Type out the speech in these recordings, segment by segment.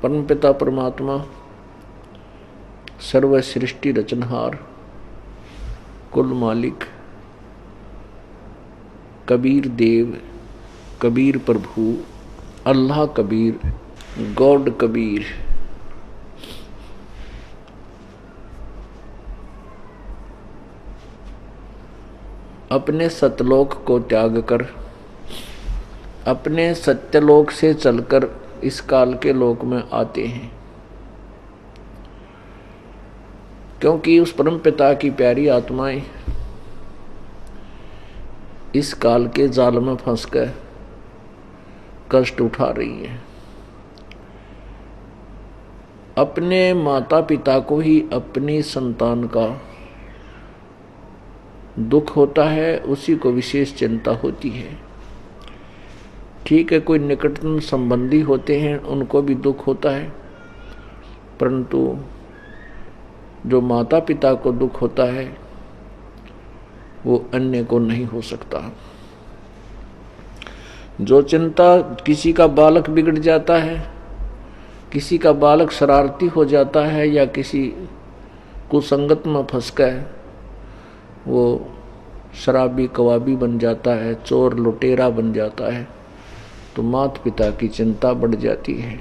परमपिता परमात्मा सर्व सृष्टि रचनहार कुल मालिक कबीर देव कबीर प्रभु अल्लाह कबीर गॉड कबीर अपने सतलोक को त्याग कर अपने सत्यलोक से चलकर इस काल के लोक में आते हैं, क्योंकि उस परम पिता की प्यारी आत्माएं इस काल के जाल में फंसकर कष्ट उठा रही हैं। अपने माता पिता को ही अपनी संतान का दुख होता है, उसी को विशेष चिंता होती है। ठीक है, कोई निकटतम संबंधी होते हैं उनको भी दुख होता है, परंतु जो माता पिता को दुख होता है वो अन्य को नहीं हो सकता। जो चिंता किसी का बालक बिगड़ जाता है, किसी का बालक शरारती हो जाता है या किसी कुसंगत में फंस गए, वो शराबी कवाबी बन जाता है, चोर लुटेरा बन जाता है, तो माता पिता की चिंता बढ़ जाती है।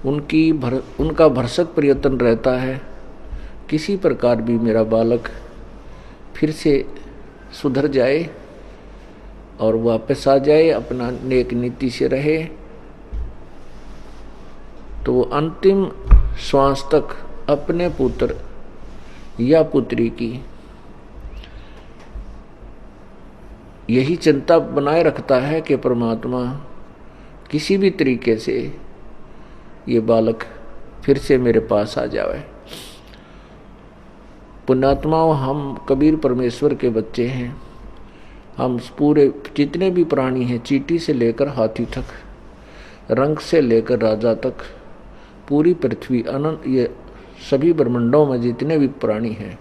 उनका भरसक प्रयत्न रहता है किसी प्रकार भी मेरा बालक फिर से सुधर जाए और वापस आ जाए, अपना नेक नीति से रहे, तो वो अंतिम श्वास तक अपने पुत्र या पुत्री की यही चिंता बनाए रखता है कि परमात्मा किसी भी तरीके से ये बालक फिर से मेरे पास आ जाए। पुण्यात्माओं, हम कबीर परमेश्वर के बच्चे हैं। हम पूरे जितने भी प्राणी हैं, चींटी से लेकर हाथी तक, रंग से लेकर राजा तक, पूरी पृथ्वी अनंत, ये सभी ब्रह्मांडों में जितने भी प्राणी हैं,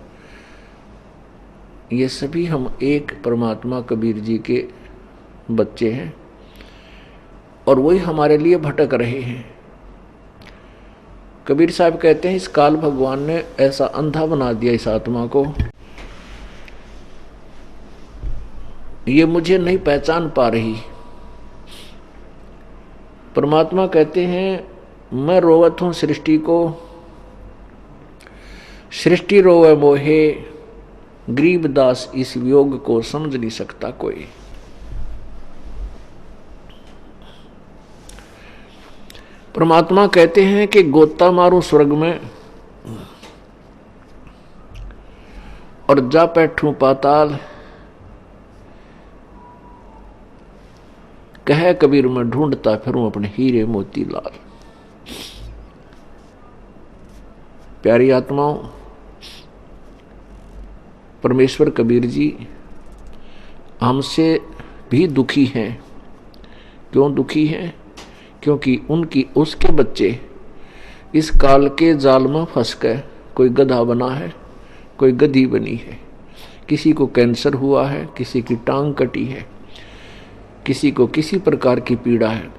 ये सभी हम एक परमात्मा कबीर जी के बच्चे हैं और वही हमारे लिए भटक रहे हैं। कबीर साहब कहते हैं, इस काल भगवान ने ऐसा अंधा बना दिया इस आत्मा को, ये मुझे नहीं पहचान पा रही। परमात्मा कहते हैं, मैं रोवत हूं सृष्टि को, सृष्टि रोवे मोहे, गरीबदास इस वियोग को समझ नहीं सकता कोई। परमात्मा कहते हैं कि गोता मारू स्वर्ग में और जा बैठूं पाताल, कह कबीर मैं ढूंढता फिरूं अपने हीरे मोती लाल। प्यारी आत्माओं, परमेश्वर कबीर जी हमसे भी दुखी हैं। क्यों दुखी हैं? क्योंकि उसके बच्चे इस काल के जाल में फंस गए। कोई गधा बना है, कोई गधी बनी है, किसी को कैंसर हुआ है, किसी की टांग कटी है, किसी को किसी प्रकार की पीड़ा है।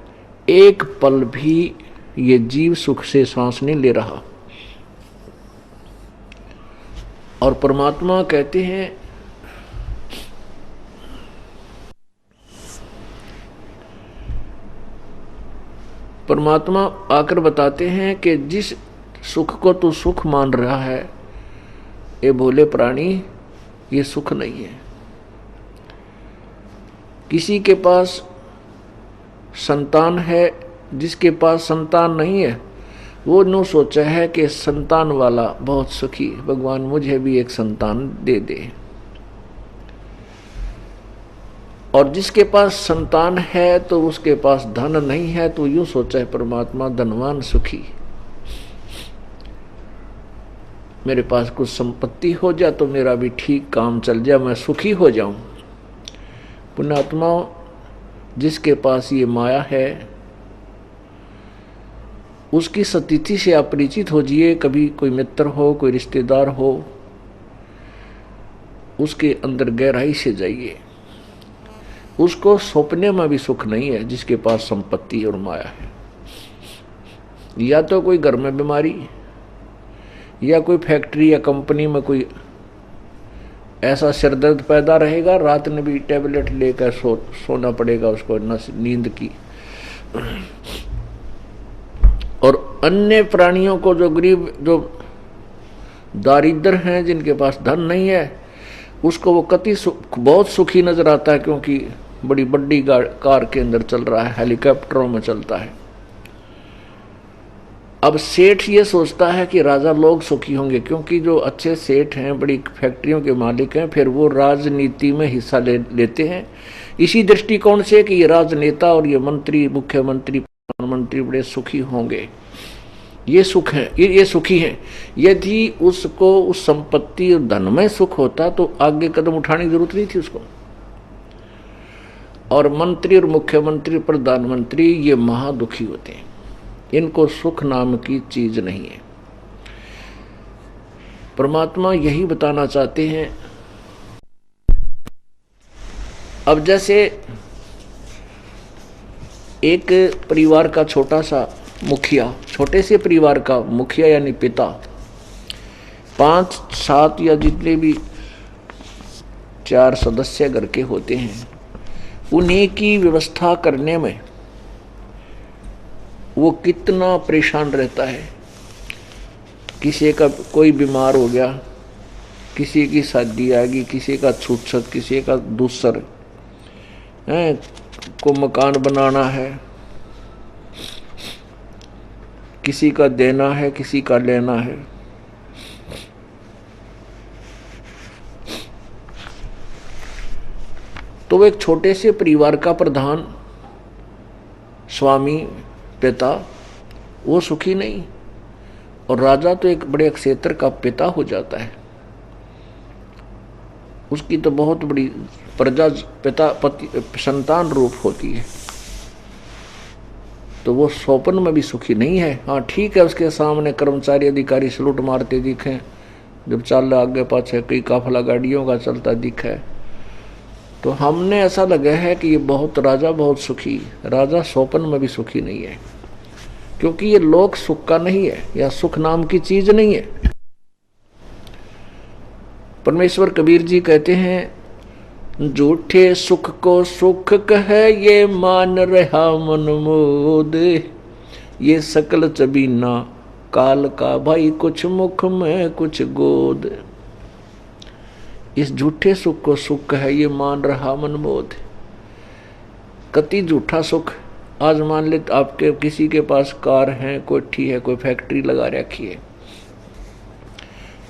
एक पल भी ये जीव सुख से सांस नहीं ले रहा। और परमात्मा कहते हैं, परमात्मा आकर बताते हैं कि जिस सुख को तू सुख मान रहा है, ये भोले प्राणी, ये सुख नहीं है। किसी के पास संतान है, जिसके पास संतान नहीं है, वो नो सोचा है कि संतान वाला बहुत सुखी, भगवान मुझे भी एक संतान दे दे। और जिसके पास संतान है तो उसके पास धन नहीं है, तो यूं सोचा है परमात्मा धनवान सुखी, मेरे पास कुछ संपत्ति हो जाए तो मेरा भी ठीक काम चल जाए, मैं सुखी हो जाऊं। पुण्यात्माओं, जिसके पास ये माया है उसकी स्थिति से आप परिचित हो जाइए। कभी कोई मित्र हो, कोई रिश्तेदार हो, उसके अंदर गहराई से जाइए। उसको सौंपने में भी सुख नहीं है जिसके पास संपत्ति और माया है। या तो कोई घर में बीमारी, या कोई फैक्ट्री या कंपनी में कोई ऐसा सिरदर्द पैदा रहेगा, रात में भी टेबलेट लेकर सोना पड़ेगा उसको नींद की। और अन्य प्राणियों को जो गरीब, जो दारिद्र हैं, जिनके पास धन नहीं है, उसको वो बहुत सुखी नजर आता है, क्योंकि बड़ी बड़ी कार के अंदर चल रहा है, हेलीकॉप्टरों में चलता है। अब सेठ ये सोचता है कि राजा लोग सुखी होंगे, क्योंकि जो अच्छे सेठ हैं, बड़ी फैक्ट्रियों के मालिक हैं, फिर वो राजनीति में हिस्सा लेते हैं इसी दृष्टिकोण से कि ये राजनेता और ये मंत्री, मुख्यमंत्री, प्रधानमंत्री बड़े सुखी होंगे, ये सुख है, ये सुखी हैं। यदि उसको उस संपत्ति और धन में सुख होता तो आगे कदम उठाने की जरूरत नहीं थी उसको। और मंत्री और मुख्यमंत्री, प्रधानमंत्री ये महादुखी होते हैं, इनको सुख नाम की चीज नहीं है। परमात्मा यही बताना चाहते हैं। अब जैसे एक परिवार का छोटा सा मुखिया, छोटे से परिवार का मुखिया यानी पिता, 5-7 या जितने भी 4 सदस्य घर के होते हैं, उन्हीं की व्यवस्था करने में वो कितना परेशान रहता है। किसी का कोई बीमार हो गया, किसी की शादी आएगी, किसी का छूछत, किसी का दूसर है, को मकान बनाना है, किसी का देना है, किसी का लेना है। तो एक छोटे से परिवार का प्रधान, स्वामी, पिता, वो सुखी नहीं। और राजा तो एक बड़े क्षेत्र का पिता हो जाता है, उसकी तो बहुत बड़ी प्रजा, पिता, पति, संतान रूप होती है, तो वो स्वप्न में भी सुखी नहीं है। हाँ ठीक है, उसके सामने कर्मचारी अधिकारी सलूट मारते दिखे, जब चल आगे पाछे कई काफला गाड़ियों का चलता दिखा है, तो हमने ऐसा लगा है कि ये बहुत राजा बहुत सुखी। राजा स्वप्न में भी सुखी नहीं है, क्योंकि ये लोक सुख का नहीं है, या सुख नाम की चीज नहीं है। परमेश्वर कबीर जी कहते हैं, झूठे सुख को सुख कहे ये मान रहा मन मोद, ये सकल चबीना काल का भाई, कुछ मुख में कुछ गोद। इस झूठे सुख को सुख कहे ये मान रहा मन मोद। कति झूठा सुख। आज मान ले आपके किसी के पास कार है, कोठी है, कोई फैक्ट्री लगा रखी है,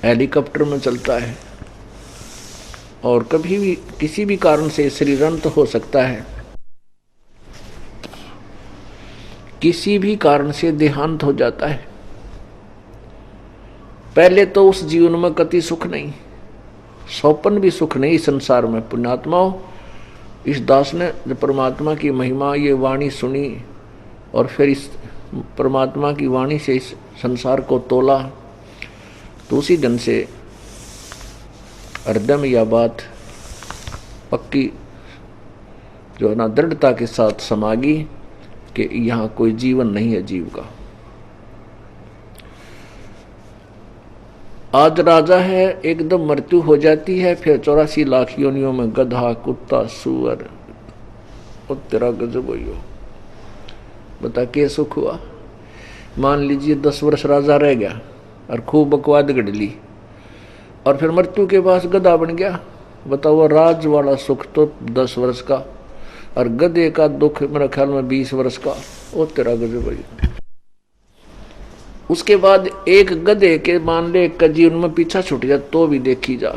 हेलीकॉप्टर में चलता है, और कभी भी किसी भी कारण से श्रीरंत हो सकता है, किसी भी कारण से देहांत हो जाता है। पहले तो उस जीवन में कति सुख नहीं, स्वप्न भी सुख नहीं संसार में। पुण्यात्माओं, इस दास ने जब परमात्मा की महिमा, ये वाणी सुनी, और फिर इस परमात्मा की वाणी से इस संसार को तोला, तो उसी दिन से हृदय में यह बात पक्की जो है ना, दृढ़ता के साथ समा गई कि यहाँ कोई जीवन नहीं है जीव का। आज राजा है, एकदम मृत्यु हो जाती है, फिर 84 लाख योनियों में गधा, कुत्ता, सुअर, और तेरा गजब हो। बता के सुख हुआ। मान लीजिए 10 वर्ष राजा रह गया और खूब बकवाद गढ़ ली, और फिर मृत्यु के पास गधा बन गया। बताओ, राज वाला सुख तो 10 वर्ष का, और गधे का दुख मेरे ख्याल में 20 वर्ष का। ओ तेरा गजब भाई। उसके बाद एक गधे के मान ले एक का जीवन में पीछा छूट जाए तो भी देखी जा,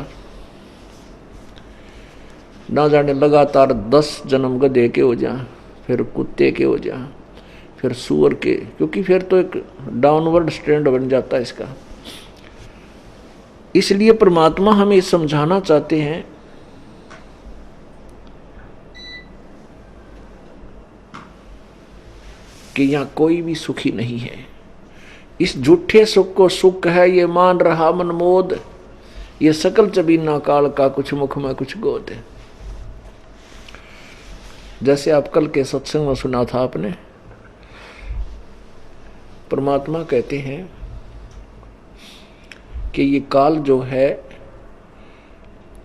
ना जाने लगातार 10 जन्म गधे के हो जा, फिर कुत्ते के हो जा, फिर सूअर के, क्योंकि फिर तो एक डाउनवर्ड स्टैंड बन जाता है इसका। इसलिए परमात्मा हमें समझाना चाहते हैं कि यहां कोई भी सुखी नहीं है। इस झूठे सुख को सुख है ये मान रहा मन मोद, ये सकल चबीना काल का, कुछ मुख में कुछ गोद है। जैसे आप कल के सत्संग में सुना था आपने, परमात्मा कहते हैं कि ये काल जो है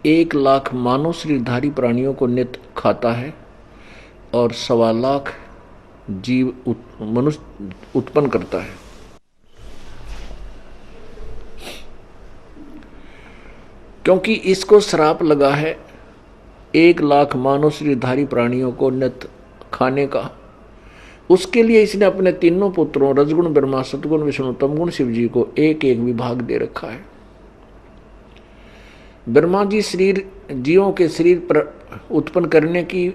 1 लाख मानव शरीरधारी प्राणियों को नित्य खाता है और 1.25 लाख जीव मनुष्य उत्पन्न करता है। क्योंकि इसको श्राप लगा है 1 लाख मानव शरीरधारी प्राणियों को नित्य खाने का, उसके लिए इसने अपने तीनों पुत्रों रजगुण ब्रह्मा, सतगुण विष्णु, तमगुण शिव जी को एक एक विभाग दे रखा है। ब्रह्मा जी शरीर जीवों के शरीर पर उत्पन्न करने की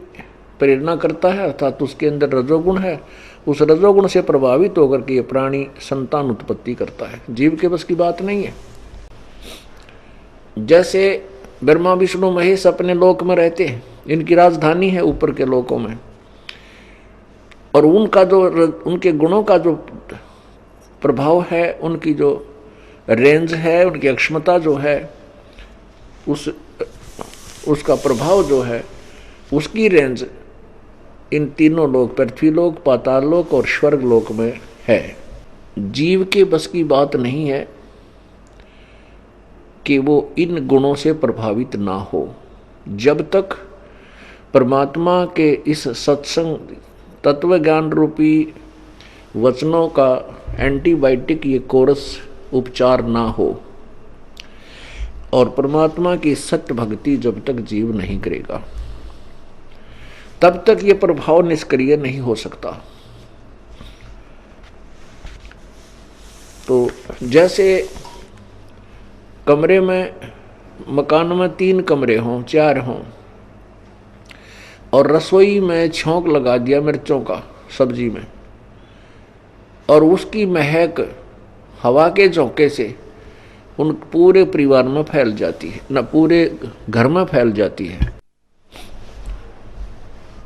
प्रेरणा करता है, अर्थात उसके अंदर रजोगुण है। उस रजोगुण से प्रभावित होकर के ये प्राणी संतान उत्पत्ति करता है। जीव के बस की बात नहीं है। जैसे ब्रह्मा विष्णु महेश अपने लोक में रहते हैं, इनकी राजधानी है ऊपर के लोकों में, और उनका जो उनके गुणों का जो प्रभाव है, उनकी जो रेंज है, उनकी अक्षमता जो है, उसका प्रभाव जो है, उसकी रेंज इन तीनों लोक, पृथ्वी लोक, पाताल लोक और स्वर्ग लोक में है। जीव के बस की बात नहीं है कि वो इन गुणों से प्रभावित ना हो। जब तक परमात्मा के इस सत्संग तत्व ज्ञान रूपी वचनों का एंटीबायोटिक ये कोरस उपचार ना हो और परमात्मा की सत्य भक्ति जब तक जीव नहीं करेगा, तब तक ये प्रभाव निष्क्रिय नहीं हो सकता। तो जैसे कमरे में, मकान में 3 कमरे हों, 4 हों, और रसोई में छौंक लगा दिया मिर्चों का सब्जी में, और उसकी महक हवा के झोंके से उन पूरे परिवार में फैल जाती है, न पूरे घर में फैल जाती है,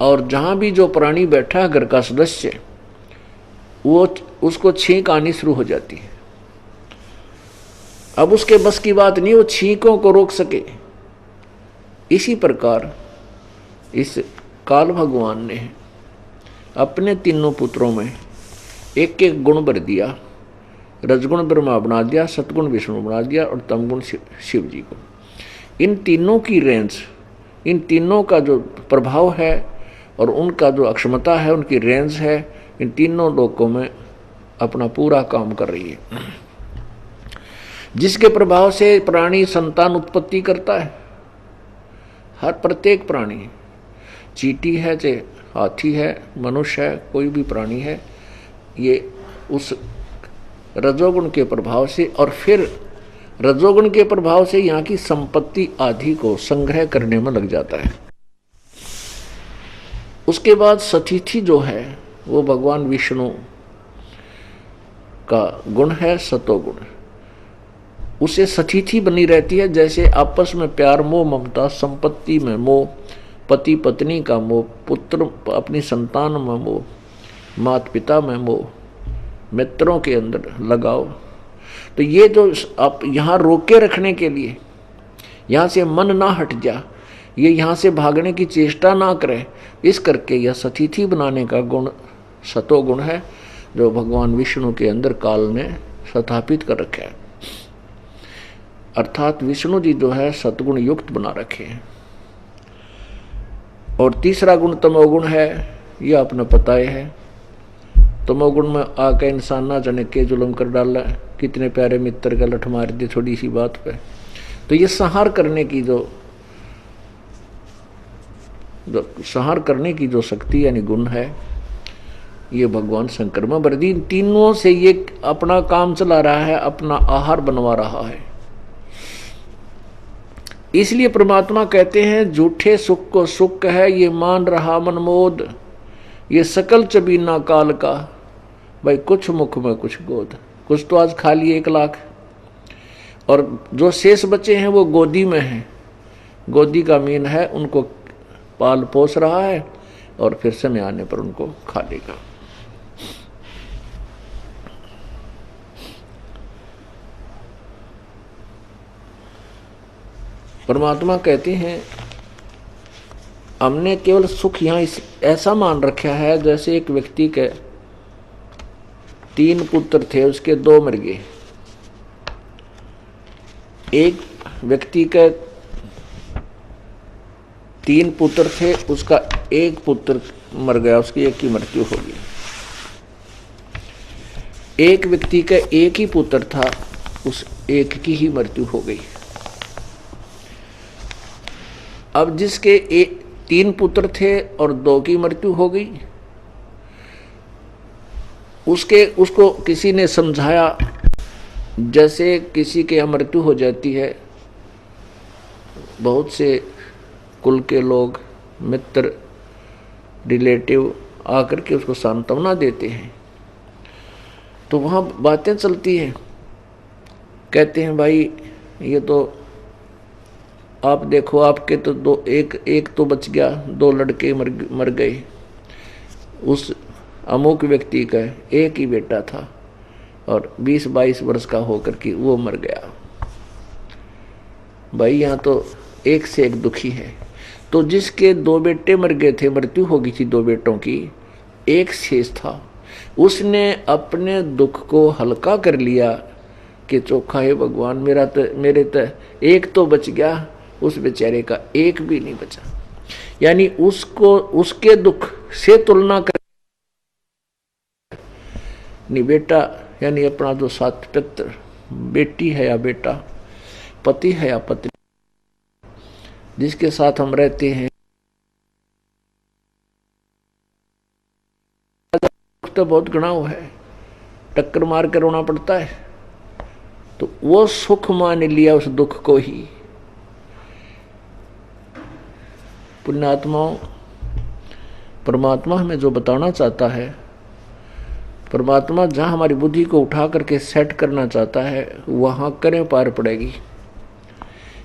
और जहां भी जो प्राणी बैठा है घर का सदस्य, वो उसको छींक आनी शुरू हो जाती है। अब उसके बस की बात नहीं वो छींकों को रोक सके। इसी प्रकार इस काल भगवान ने अपने तीनों पुत्रों में एक एक गुण भर दिया। रजगुण ब्रह्मा बना दिया, सतगुण विष्णु बना दिया और तमगुण शिव जी को। इन तीनों की रेंज, इन तीनों का जो प्रभाव है और उनका जो अक्षमता है, उनकी रेंज है, इन तीनों लोकों में अपना पूरा काम कर रही है, जिसके प्रभाव से प्राणी संतान उत्पत्ति करता है। हर प्रत्येक प्राणी, चींटी है, चाहे हाथी है, मनुष्य है, कोई भी प्राणी है, ये उस रजोगुण के प्रभाव से और फिर रजोगुण के प्रभाव से यहाँ की संपत्ति आदि को संग्रह करने में लग जाता है। उसके बाद सतिथि जो है वो भगवान विष्णु का गुण है, सतोगुण। उसे सतिथि बनी रहती है, जैसे आपस में प्यार, मोह, ममता, संपत्ति में मोह, पति पत्नी का मोह, पुत्र अपनी संतान में मोह, माता पिता में मोह, मित्रों के अंदर लगाओ। तो ये जो आप यहाँ रोके रखने के लिए, यहाँ से मन ना हट जा, ये यहाँ से भागने की चेष्टा ना करे, इस करके यह सतिथि बनाने का गुण सतोगुण है, जो भगवान विष्णु के अंदर काल ने स्थापित कर रखा है। अर्थात विष्णु जी जो है सतगुण युक्त बना रखे हैं। और तीसरा गुण तमोगुण है, यह अपना पता है। तमोगुण में आके इंसान ना जाने के जुल्म कर डाला, कितने प्यारे मित्र का लठ मार दी थोड़ी सी बात पे। तो ये संहार करने की जो शक्ति यानी गुण है, ये भगवान शंकर में भर दी। तीनों से ये अपना काम चला रहा है, अपना आहार बनवा रहा है। इसलिए परमात्मा कहते हैं झूठे सुख को सुख है, ये मान रहा मनमोद, ये सकल चबीना काल का, भाई कुछ मुख में कुछ गोद। कुछ तो आज खा लिए 1 लाख, और जो शेष बचे हैं वो गोदी में हैं। गोदी का मीन है, उनको पाल पोस रहा है और फिर समय आने पर उनको खा लेगा। परमात्मा कहते हैं हमने केवल सुख यहाँ ऐसा मान रखा है, जैसे एक व्यक्ति के 3 पुत्र थे, उसके 2 मर गए। एक व्यक्ति के 3 पुत्र थे, उसका 1 पुत्र मर गया, उसकी एक की मृत्यु हो गई। एक व्यक्ति का 1 ही पुत्र था, उस एक की ही मृत्यु हो गई। अब जिसके 3 पुत्र थे और 2 की मृत्यु हो गई, उसको किसी ने समझाया, जैसे किसी के यहाँ मृत्यु हो जाती है, बहुत से कुल के लोग, मित्र, रिलेटिव आकर के उसको सांत्वना देते हैं। तो वहाँ बातें चलती हैं, कहते हैं भाई ये तो आप देखो, आपके तो एक तो बच गया, 2 लड़के मर गए। उस अमुक व्यक्ति का 1 ही बेटा था और 20-22 वर्ष का होकर के वो मर गया। भाई यहाँ तो एक से एक दुखी है। तो जिसके 2 बेटे मर गए थे, मृत्यु हो गई थी 2 बेटों की, 1 शेष था, उसने अपने दुख को हल्का कर लिया कि चोखा है भगवान, मेरे तो 1 तो बच गया, उस बेचारे का 1 भी नहीं बचा। यानी उसको उसके दुख से तुलना कर नहीं, बेटा यानी अपना जो साथ पित्र, बेटी है या बेटा, पति है या पत्नी, जिसके साथ हम रहते हैं, तो बहुत गणाव है, टक्कर मार कर रोना पड़ता है। तो वो सुख मान लिया उस दुख को ही। पुण्यात्माओं, परमात्मा हमें जो बताना चाहता है, परमात्मा जहां हमारी बुद्धि को उठा करके सेट करना चाहता है, वहां करें पार पड़ेगी।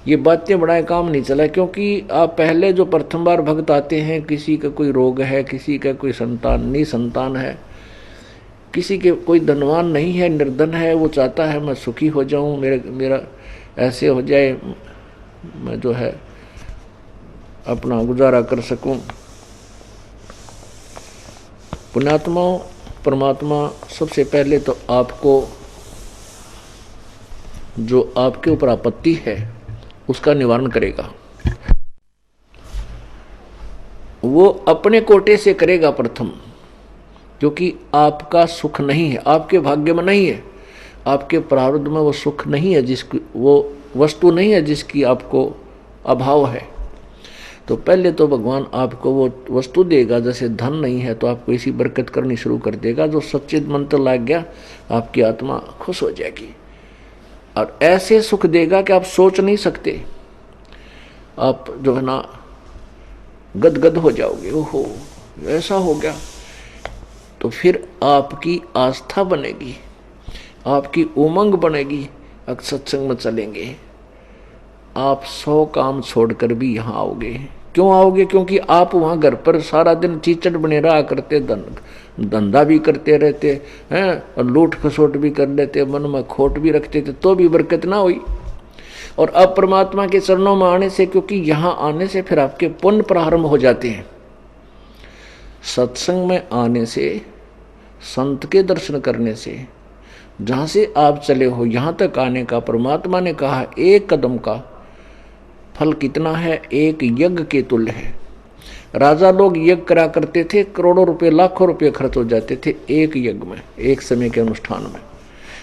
ये बातें बढ़ाए काम नहीं चला, क्योंकि आप पहले जो प्रथम बार भक्त आते हैं, किसी का कोई रोग है, किसी का कोई संतान है, किसी के कोई धनवान नहीं है, निर्धन है, वो चाहता है मैं सुखी हो जाऊं, मेरा ऐसे हो जाए, मैं जो है अपना गुजारा कर सकूं। पुण्यात्माओं, परमात्मा सबसे पहले तो आपको जो आपके ऊपर आपत्ति है उसका निवारण करेगा। वो अपने कोटे से करेगा प्रथम, क्योंकि आपका सुख नहीं है, आपके भाग्य में नहीं है, आपके प्रारब्ध में वो सुख नहीं है, जिसकी वो वस्तु नहीं है जिसकी आपको अभाव है। तो पहले तो भगवान आपको वो वस्तु देगा, जैसे धन नहीं है तो आपको इसी बरकत करनी शुरू कर देगा, जो सच्चित मंत्र लग गया, आपकी आत्मा खुश हो जाएगी और ऐसे सुख देगा कि आप सोच नहीं सकते। आप जो है ना गदगद हो जाओगे, ओहो ऐसा हो गया। तो फिर आपकी आस्था बनेगी, आपकी उमंग बनेगी, अब सत्संग में चलेंगे, आप 100 काम छोड़कर भी यहाँ आओगे। क्यों आओगे? क्योंकि आप वहाँ घर पर सारा दिन चीचड़ बने रहा करते, धंधा भी करते रहते हैं और लूट खसोट भी कर लेते, मन में खोट भी रखते थे, तो भी बरकत ना हुई। और अब परमात्मा के चरणों में आने से, क्योंकि यहाँ आने से फिर आपके पुण्य प्रारंभ हो जाते हैं। सत्संग में आने से, संत के दर्शन करने से, जहाँ से आप चले हो यहाँ तक आने का परमात्मा ने कहा 1 कदम का फल कितना है, 1 यज्ञ के तुल्य है। राजा लोग यज्ञ करा करते थे, करोड़ों रुपए, लाखों रुपए खर्च हो जाते थे एक यज्ञ में, एक समय के अनुष्ठान में।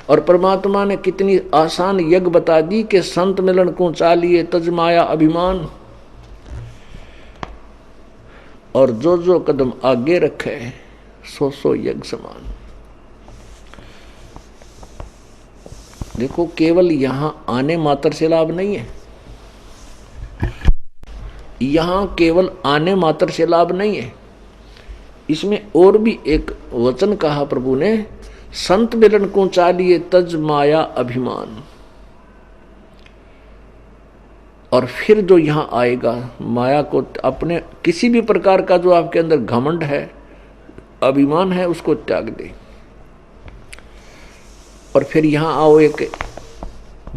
और परमात्मा ने कितनी आसान यज्ञ बता दी कि संत मिलन को चालिए तज माया अभिमान, और जो जो कदम आगे रखे 100 यज्ञ समान। देखो, केवल यहां आने मात्र से लाभ नहीं है, यहां केवल आने मात्र से लाभ नहीं है, इसमें और भी एक वचन कहा प्रभु ने, संत मिलन को चालिए तज माया अभिमान। और फिर जो यहां आएगा, माया को, अपने किसी भी प्रकार का जो आपके अंदर घमंड है, अभिमान है, उसको त्याग दे और फिर यहां आओ एक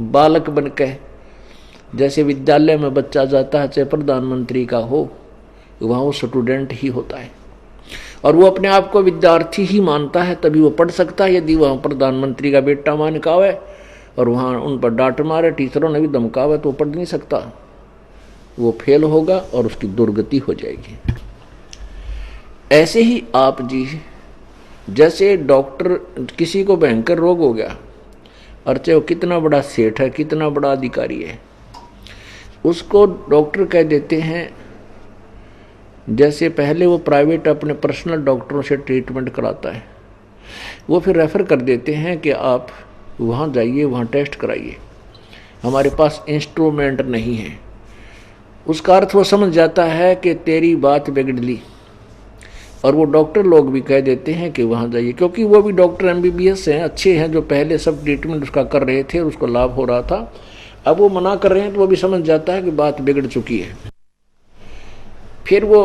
बालक बनकर। जैसे विद्यालय में बच्चा जाता है, चाहे प्रधानमंत्री का हो, वहां वो स्टूडेंट ही होता है। और वो अपने आप को विद्यार्थी ही मानता है, तभी वो पढ़ सकता है। यदि वहाँ प्रधानमंत्री का बेटा मान का है और वहाँ उन पर डांट मारे, टीचरों ने भी धमकावे, तो वो पढ़ नहीं सकता, वो फेल होगा और उसकी दुर्गति हो जाएगी। ऐसे ही आप जी, जैसे डॉक्टर, किसी को भयंकर रोग हो गया और चाहे वो कितना बड़ा सेठ है, कितना बड़ा अधिकारी है, उसको डॉक्टर कह देते हैं, जैसे पहले वो प्राइवेट अपने पर्सनल डॉक्टरों से ट्रीटमेंट कराता है, वो फिर रेफ़र कर देते हैं कि आप वहाँ जाइए, वहाँ टेस्ट कराइए, हमारे पास इंस्ट्रूमेंट नहीं है। उसका अर्थ वो समझ जाता है कि तेरी बात बिगड़ ली, और वो डॉक्टर लोग भी कह देते हैं कि वहाँ जाइए, क्योंकि वो भी डॉक्टर MBBS हैं, अच्छे हैं, जो पहले सब ट्रीटमेंट उसका कर रहे थे और उसको लाभ हो रहा था। अब वो मना कर रहे हैं तो वो भी समझ जाता है कि बात बिगड़ चुकी है। फिर वो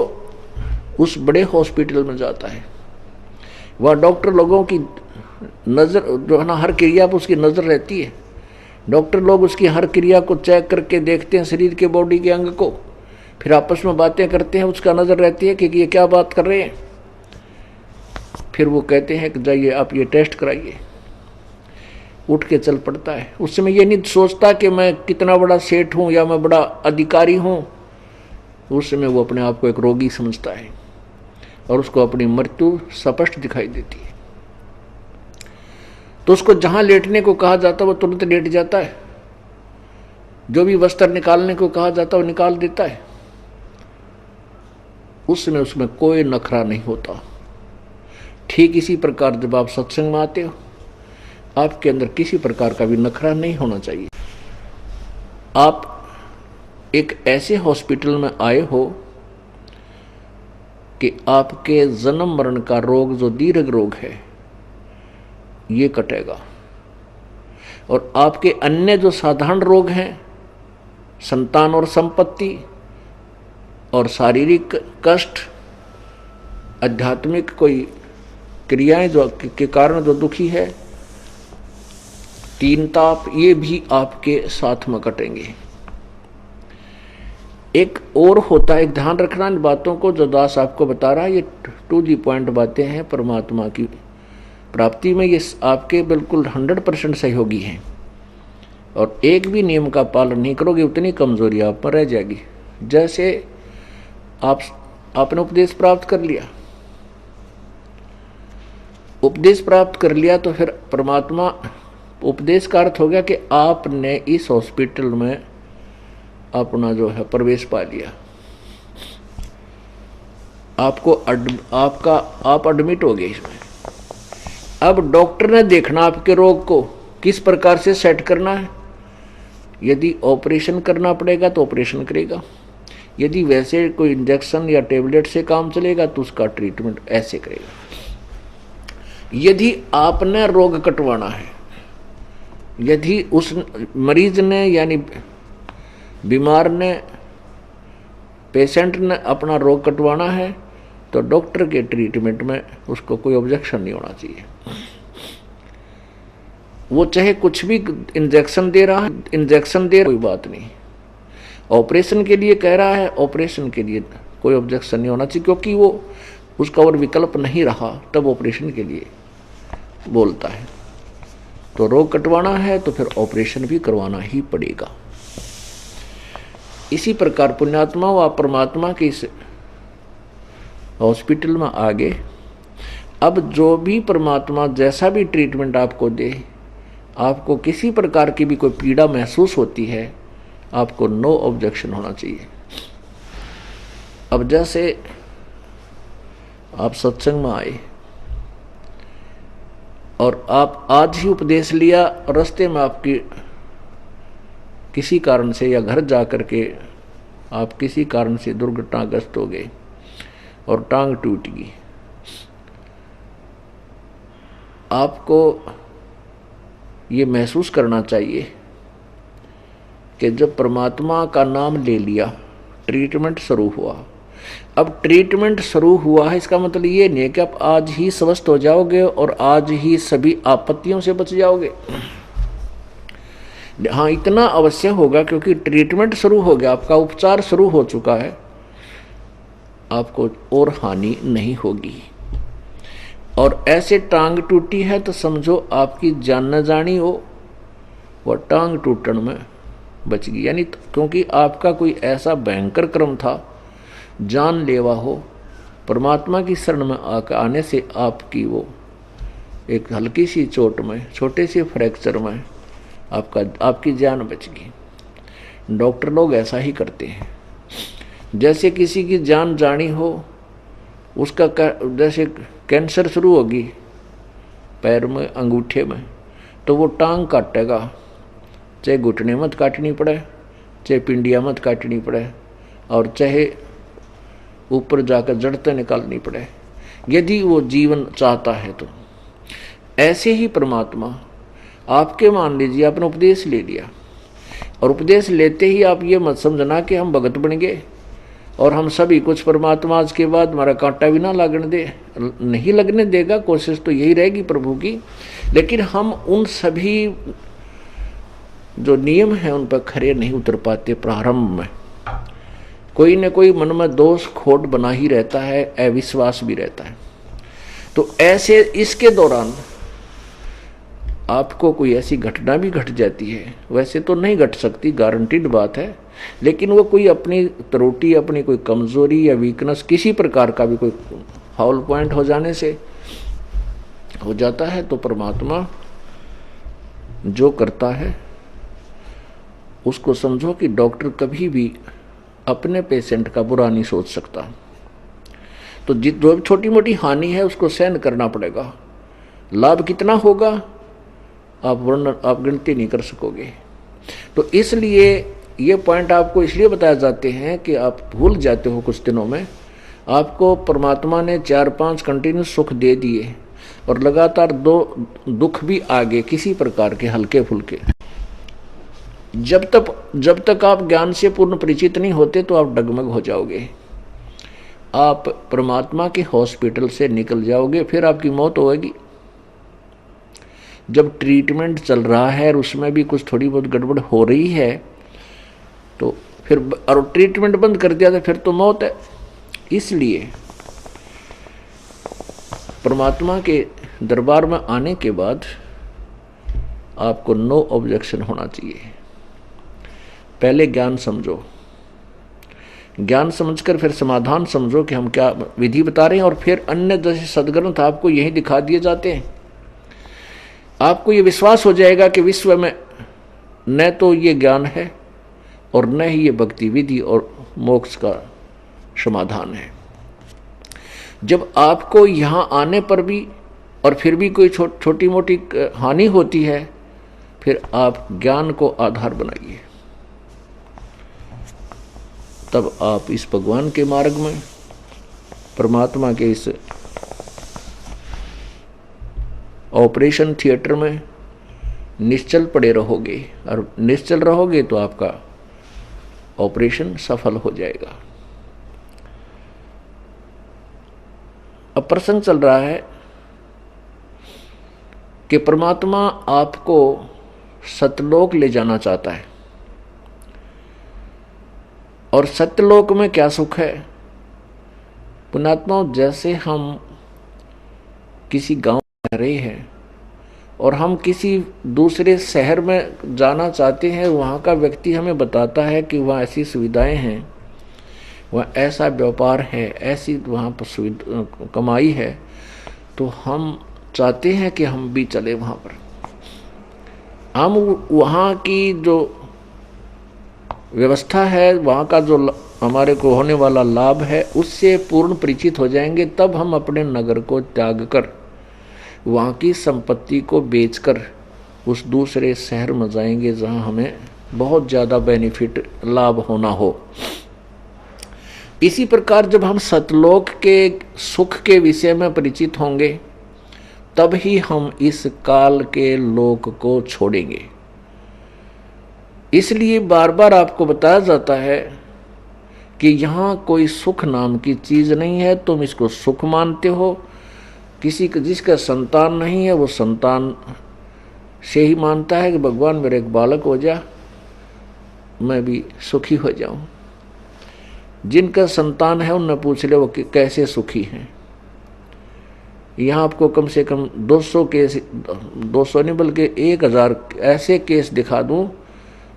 उस बड़े हॉस्पिटल में जाता है, वहाँ डॉक्टर लोगों की नज़र जो है ना, हर क्रिया पर उसकी नज़र रहती है। डॉक्टर लोग उसकी हर क्रिया को चेक करके देखते हैं, शरीर के बॉडी के अंग को, फिर आपस में बातें करते हैं, उसका नज़र रहती है कि ये क्या बात कर रहे हैं। फिर वो कहते हैं कि जाइए आप ये टेस्ट कराइए, उठ के चल पड़ता है। उस समय ये नहीं सोचता कि मैं कितना बड़ा सेठ हूँ या मैं बड़ा अधिकारी हूँ, उस समय वो अपने आप को एक रोगी समझता है और उसको अपनी मृत्यु स्पष्ट दिखाई देती है। तो उसको जहाँ लेटने को कहा जाता है वो तुरंत लेट जाता है, जो भी वस्त्र निकालने को कहा जाता है वो निकाल देता है। उस समय उसमें कोई नखरा नहीं होता। ठीक इसी प्रकार जब आप सत्संग में आते हो, आपके अंदर किसी प्रकार का भी नखरा नहीं होना चाहिए। आप एक ऐसे हॉस्पिटल में आए हो कि आपके जन्म मरण का रोग, जो दीर्घ रोग है, ये कटेगा, और आपके अन्य जो साधारण रोग हैं, संतान और संपत्ति और शारीरिक कष्ट, आध्यात्मिक कोई क्रियाएं जो के कारण जो दुखी है, तीन ताप, ये भी आपके साथ में कटेंगे। एक और होता है, एक ध्यान रखना इन बातों को जो दास आपको बता रहा है, ये टू दी पॉइंट बातें हैं परमात्मा की प्राप्ति में, ये आपके बिल्कुल 100% सहयोगी हैं। और एक भी नियम का पालन नहीं करोगे, उतनी कमजोरी आप पर रह जाएगी। जैसे आपने उपदेश प्राप्त कर लिया, उपदेश प्राप्त कर लिया तो फिर परमात्मा, उपदेश का अर्थ हो गया कि आपने इस हॉस्पिटल में अपना जो है प्रवेश पा लिया, आप एडमिट हो गए इसमें। अब डॉक्टर ने देखना आपके रोग को किस प्रकार से सेट करना है। यदि ऑपरेशन करना पड़ेगा तो ऑपरेशन करेगा, यदि वैसे कोई इंजेक्शन या टेबलेट से काम चलेगा तो उसका ट्रीटमेंट ऐसे करेगा। यदि आपने रोग कटवाना है, यदि उस मरीज ने यानी बीमार ने, पेशेंट ने अपना रोग कटवाना है, तो डॉक्टर के ट्रीटमेंट में उसको कोई ऑब्जेक्शन नहीं होना चाहिए। वो चाहे कुछ भी इंजेक्शन दे रहा है, कोई बात नहीं। ऑपरेशन के लिए कह रहा है, ऑपरेशन के लिए कोई ऑब्जेक्शन नहीं होना चाहिए, क्योंकि वो उसका और विकल्प नहीं रहा, तब ऑपरेशन के लिए बोलता है। तो रोग कटवाना है तो फिर ऑपरेशन भी करवाना ही पड़ेगा। इसी प्रकार पुण्यात्मा व परमात्मा के इस हॉस्पिटल में आगे, अब जो भी परमात्मा जैसा भी ट्रीटमेंट आपको दे, आपको किसी प्रकार की भी कोई पीड़ा महसूस होती है, आपको नो ऑब्जेक्शन होना चाहिए। अब जैसे आप सत्संग में आए और आप आज ही उपदेश लिया, रास्ते में आपकी किसी कारण से या घर जा कर के आप किसी कारण से दुर्घटनाग्रस्त हो गए और टांग टूट गई, आपको ये महसूस करना चाहिए कि जब परमात्मा का नाम ले लिया, ट्रीटमेंट शुरू हुआ। अब ट्रीटमेंट शुरू हुआ है, इसका मतलब ये नहीं है कि आप आज ही स्वस्थ हो जाओगे और आज ही सभी आपत्तियों से बच जाओगे। हाँ, इतना अवश्य होगा क्योंकि ट्रीटमेंट शुरू हो गया, आपका उपचार शुरू हो चुका है, आपको और हानि नहीं होगी। और ऐसे टांग टूटी है तो समझो आपकी जान न जानी हो, वह टांग टूटन में बच गई। यानी क्योंकि आपका कोई ऐसा भयंकर कर्म था जानलेवा हो, परमात्मा की शरण में आकर आने से आपकी वो एक हल्की सी चोट में, छोटे से फ्रैक्चर में आपकी जान बच गई। डॉक्टर लोग ऐसा ही करते हैं। जैसे किसी की जान जानी हो, उसका जैसे कैंसर शुरू होगी पैर में, अंगूठे में, तो वो टांग काटेगा, चाहे घुटने मत काटनी पड़े, चाहे पिंडिया मत काटनी पड़े, और चाहे ऊपर जाकर जड़ते निकालनी पड़े, यदि वो जीवन चाहता है तो। ऐसे ही परमात्मा आपके, मान लीजिए आपने उपदेश ले लिया, और उपदेश लेते ही आप ये मत समझना कि हम भगत बन गए और हम सभी कुछ, परमात्मा आज के बाद हमारा कांटा भी ना लगने दे, नहीं लगने देगा, कोशिश तो यही रहेगी प्रभु की। लेकिन हम उन सभी जो नियम हैं उन पर खरे नहीं उतर पाते। प्रारंभ में कोई न कोई मन में दोष खोट बना ही रहता है, अविश्वास भी रहता है। तो ऐसे इसके दौरान आपको कोई ऐसी घटना भी घट जाती है, वैसे तो नहीं घट सकती, गारंटीड बात है, लेकिन वो कोई अपनी त्रुटि, अपनी कोई कमजोरी या वीकनेस, किसी प्रकार का भी कोई फाउल पॉइंट हो जाने से हो जाता है, तो परमात्मा जो करता है उसको समझो कि डॉक्टर कभी भी अपने पेशेंट का बुरा नहीं सोच सकता। तो जो छोटी मोटी हानि है उसको सहन करना पड़ेगा। लाभ कितना होगा आप गिनती नहीं कर सकोगे। तो इसलिए ये पॉइंट आपको इसलिए बताए जाते हैं कि आप भूल जाते हो कुछ दिनों में। आपको परमात्मा ने 4-5 कंटिन्यूस सुख दे दिए और लगातार 2 दुख भी आगे किसी प्रकार के हल्के फुल्के। जब तक आप ज्ञान से पूर्ण परिचित नहीं होते तो आप डगमग हो जाओगे, आप परमात्मा के हॉस्पिटल से निकल जाओगे, फिर आपकी मौत होगी। जब ट्रीटमेंट चल रहा है और उसमें भी कुछ थोड़ी बहुत गड़बड़ हो रही है तो फिर, और ट्रीटमेंट बंद कर दिया तो फिर तो मौत है। इसलिए परमात्मा के दरबार में आने के बाद आपको नो ऑब्जेक्शन होना चाहिए। पहले ज्ञान समझो, ज्ञान समझकर फिर समाधान समझो कि हम क्या विधि बता रहे हैं, और फिर अन्य जैसे सदग्रंथ आपको यही दिखा दिए जाते हैं। आपको ये विश्वास हो जाएगा कि विश्व में न तो ये ज्ञान है और न ही ये भक्ति विधि और मोक्ष का समाधान है। जब आपको यहाँ आने पर भी और फिर भी कोई छोटी मोटी हानि होती है, फिर आप ज्ञान को आधार बनाइए, तब आप इस भगवान के मार्ग में, परमात्मा के इस ऑपरेशन थिएटर में निश्चल पड़े रहोगे। और निश्चल रहोगे तो आपका ऑपरेशन सफल हो जाएगा। अब प्रसंग चल रहा है कि परमात्मा आपको सतलोक ले जाना चाहता है। और सत्यलोक में क्या सुख है पुण्यात्मा? जैसे हम किसी गांव में रह रहे हैं और हम किसी दूसरे शहर में जाना चाहते हैं, वहाँ का व्यक्ति हमें बताता है कि वहाँ ऐसी सुविधाएं हैं, वहाँ ऐसा व्यापार है, ऐसी वहाँ पर कमाई है, तो हम चाहते हैं कि हम भी चले वहाँ पर। हम वहाँ की जो व्यवस्था है, वहाँ का जो हमारे को होने वाला लाभ है, उससे पूर्ण परिचित हो जाएंगे। तब हम अपने नगर को त्याग कर, वहाँ की संपत्ति को बेचकर उस दूसरे शहर में जाएंगे जहाँ हमें बहुत ज़्यादा बेनिफिट लाभ होना हो। इसी प्रकार जब हम सतलोक के सुख के विषय में परिचित होंगे, तब ही हम इस काल के लोक को छोड़ेंगे। इसलिए बार बार आपको बताया जाता है कि यहाँ कोई सुख नाम की चीज नहीं है। तुम इसको सुख मानते हो। किसी का जिसका संतान नहीं है वो संतान से ही मानता है कि भगवान मेरा एक बालक हो जा, मैं भी सुखी हो जाऊं। जिनका संतान है उनने पूछ ले वो कैसे सुखी हैं। यहाँ आपको कम से कम 200 केस, 200 नहीं बल्कि 1000 ऐसे केस दिखा दूं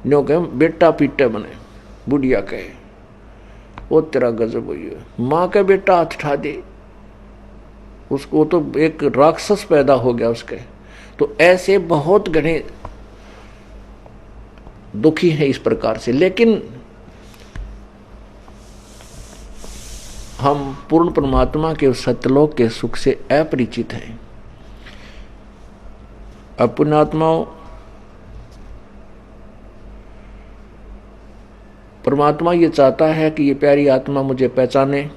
जो कह बेटा पीटे बने, बुढ़िया कहे वो तेरा गजब हुई है, माँ का बेटा हाथ उठा दे उसको, तो एक राक्षस पैदा हो गया उसके। तो ऐसे बहुत घने दुखी हैं इस प्रकार से। लेकिन हम पूर्ण परमात्मा के सत्यलोक के सुख से अपरिचित हैं। अब पुण्यात्माओं, परमात्मा ये चाहता है कि ये प्यारी आत्मा मुझे पहचाने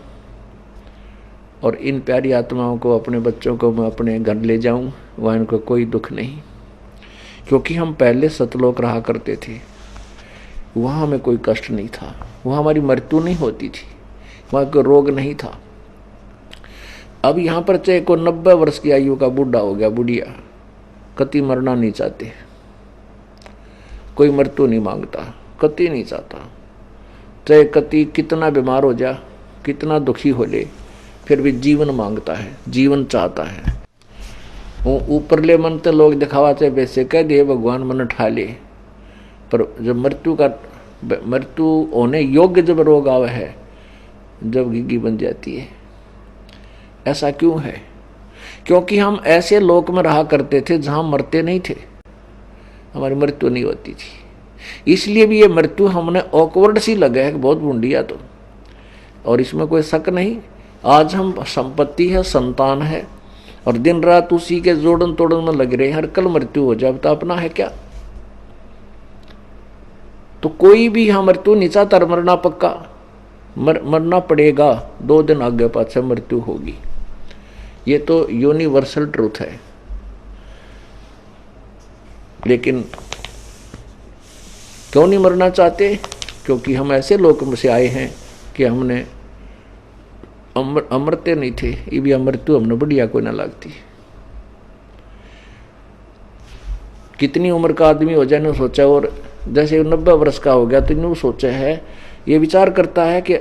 और इन प्यारी आत्माओं को, अपने बच्चों को मैं अपने घर ले जाऊं, वहाँ इनको कोई दुख नहीं। क्योंकि हम पहले सतलोक रहा करते थे, वहाँ हमें कोई कष्ट नहीं था, वहाँ हमारी मृत्यु नहीं होती थी, वहाँ कोई रोग नहीं था। अब यहाँ पर चाहे को 90 वर्ष की आयु का बूढ़ा हो गया, बुढ़िया, कति मरना नहीं चाहते, कोई मृत्यु नहीं मांगता, कति नहीं चाहता। चाहे कति कितना बीमार हो जा, कितना दुखी हो ले, फिर भी जीवन मांगता है, जीवन चाहता है। वो ऊपरले मन तो लोग दिखावा चाहे वैसे कह दे भगवान मन उठा ले, पर जब मृत्यु होने योग्य जब रोग आवे है, जब घिघी बन जाती है। ऐसा क्यों है? क्योंकि हम ऐसे लोक में रहा करते थे जहां मरते नहीं थे, हमारी मृत्यु नहीं होती थी। इसलिए भी ये मृत्यु हमने ऑकवर्ड सी लगे है कि बहुत बूढ़िया, तो और इसमें कोई शक नहीं। आज हम संपत्ति है, संतान है, और दिन रात उसी के जोड़न तोड़न में लग रहे हैं, हर कल मृत्यु हो जाए तो अपना है क्या? तो कोई भी यहाँ मृत्यु नहीं चाहता, मरना पक्का, मरना पड़ेगा, 2 दिन आगे पाछे मृत्यु होगी। ये तो यूनिवर्सल ट्रूथ है। लेकिन क्यों नहीं मरना चाहते? क्योंकि हम ऐसे लोक में से आए हैं कि हमने अमरते नहीं थे, ये भी मृत्यु हमने बढ़िया कोई ना लगती। कितनी उम्र का आदमी हो जाए ना सोचा, और जैसे 90 वर्ष का हो गया तो यूँ सोचा है, ये विचार करता है कि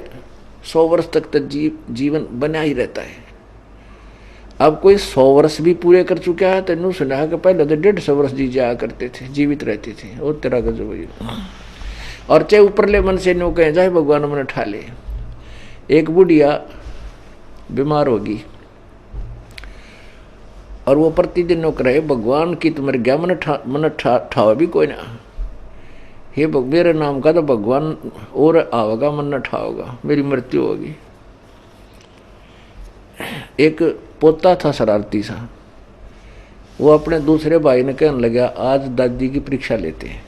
100 वर्ष तक तो जीवन बना ही रहता है। अब कोई 100 वर्ष भी पूरे कर चुका है तो यूँ सुना है कि पहले तो 150 वर्ष जी जाया करते थे, जीवित रहते थे, वो तेरा गजब। और चाहे ऊपरले मन से यूँ कहें जाए भगवान मन उठा ले। एक बुढ़िया बीमार होगी और वो प्रतिदिन नो करे भगवान की तुम्हारे गया मन ठावा भी कोई ना, हे मेरे नाम का तो भगवान और आवेगा, मन न ठाओगा, मेरी मृत्यु होगी। एक पोता था शरारती सा, वो अपने दूसरे भाई ने कहने लगा आज दादी की परीक्षा लेते हैं।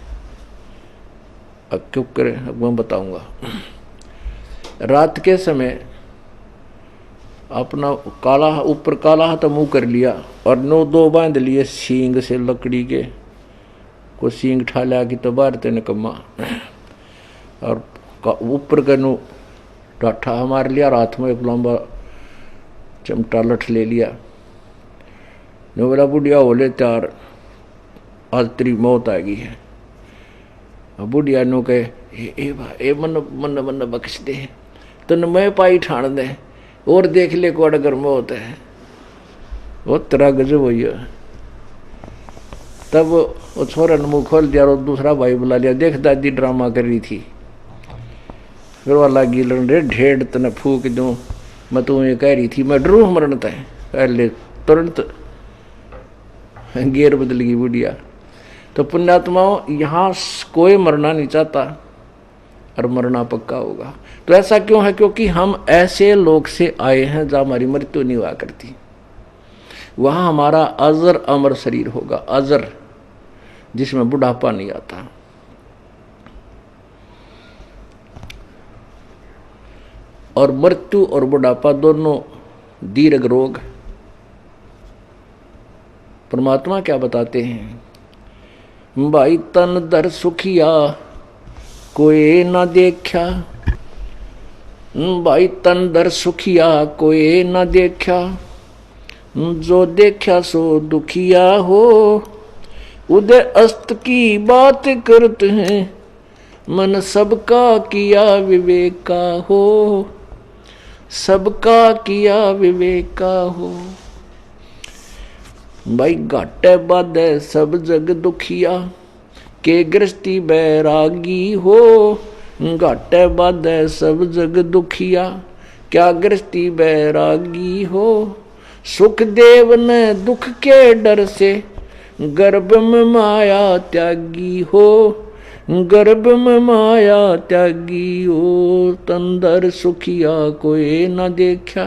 अब क्यों करें, अब मैं बताऊंगा। रात के समय अपना काला ऊपर काला हाथ मुंह कर लिया और 9 बांध लिए सींग से लकड़ी के, को सींग ठा लिया कि तो बाहर तेने कम्मा, और ऊपर का नो डाठा मार लिया, रात में एक लंबा चमटा लठ ले लिया। नो बोला बुढ़िया हो ले त्यार, आज तेरी मौत आ गई है। बुढ़िया नो कहे ए मन मन मन बख्श दे, तन मैं पाई ठाण दे और देख ले को अगर मौत है, वो तेरा गजब हुई है। तब वो छोरा ने मुँह खोल दिया और दूसरा भाई बुला लिया, देख दादी ड्रामा कर रही थी। फिर वो लगी लड़ रे ढेड़ तने फूक दूँ, मैं तुम्हें कह रही थी मैं डरू मरण तय, पहले तुरंत गेर बदल गई बुढ़िया। तो पुण्यात्माओं, यहाँ कोई मरना नहीं चाहता और मरना पक्का होगा। तो ऐसा क्यों है? क्योंकि हम ऐसे लोग से आए हैं जहाँ हमारी मृत्यु नहीं हुआ करती, वहाँ हमारा अजर अमर शरीर होगा, अजर, जिसमें बुढ़ापा नहीं आता। और मृत्यु और बुढ़ापा दोनों दीर्घ रोग। परमात्मा क्या बताते हैं? भाई तन दर सुखिया कोई ना देखा, भाई तन दर सुखिया कोई ना देखा, जो देखा सो दुखिया हो, उदय अस्त की बात करते हैं, मन सबका किया विवेक का हो, सबका किया विवेक का हो। भाई घाटे बाधे सब जग दुखिया, के गृहस्थी बैरागी हो। घाटे बाधे सब जग दुखिया, क्या गृहस्थी बैरागी हो। सुख देव ने दुख के डर से, गर्भ में माया त्यागी हो। गर्भ में माया त्यागी हो, तंदर सुखिया कोई न देखा।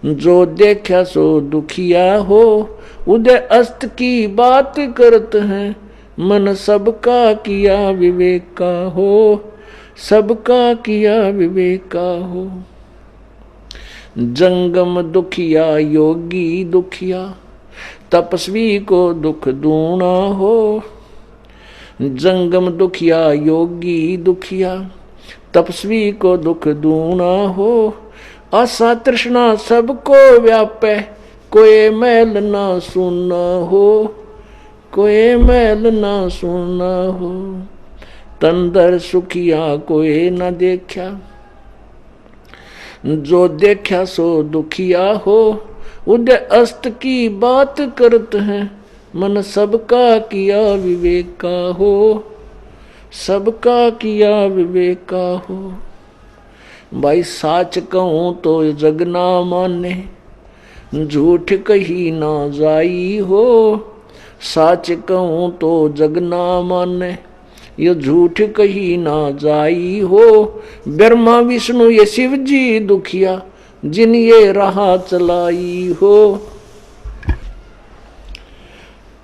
जो देखा सो दुखिया हो, उदय अस्त की बात करत हैं। मन सबका किया विवेक का हो, सबका किया विवेक का हो। जंगम दुखिया योगी दुखिया, तपस्वी को दुख दूना हो। जंगम दुखिया योगी दुखिया, तपस्वी को दुख दूना हो। आशा तृष्णा सबको व्यापे, कोई मैल ना सुना हो। कोई मैल ना सुना हो, तंदर सुखिया कोई न देखा। जो देखा सो दुखिया हो, उदय अस्त की बात करत हैं। मन सबका किया विवेक का हो, सबका किया विवेक का हो। भाई साच कहूं तो जग ना माने, झूठ कही ना जाई हो। साच कहूं तो जग ना माने, ये झूठ कही ना जाई हो। ब्रह्मा विष्णु ये शिव जी दुखिया, जिन ये राह चलाई हो।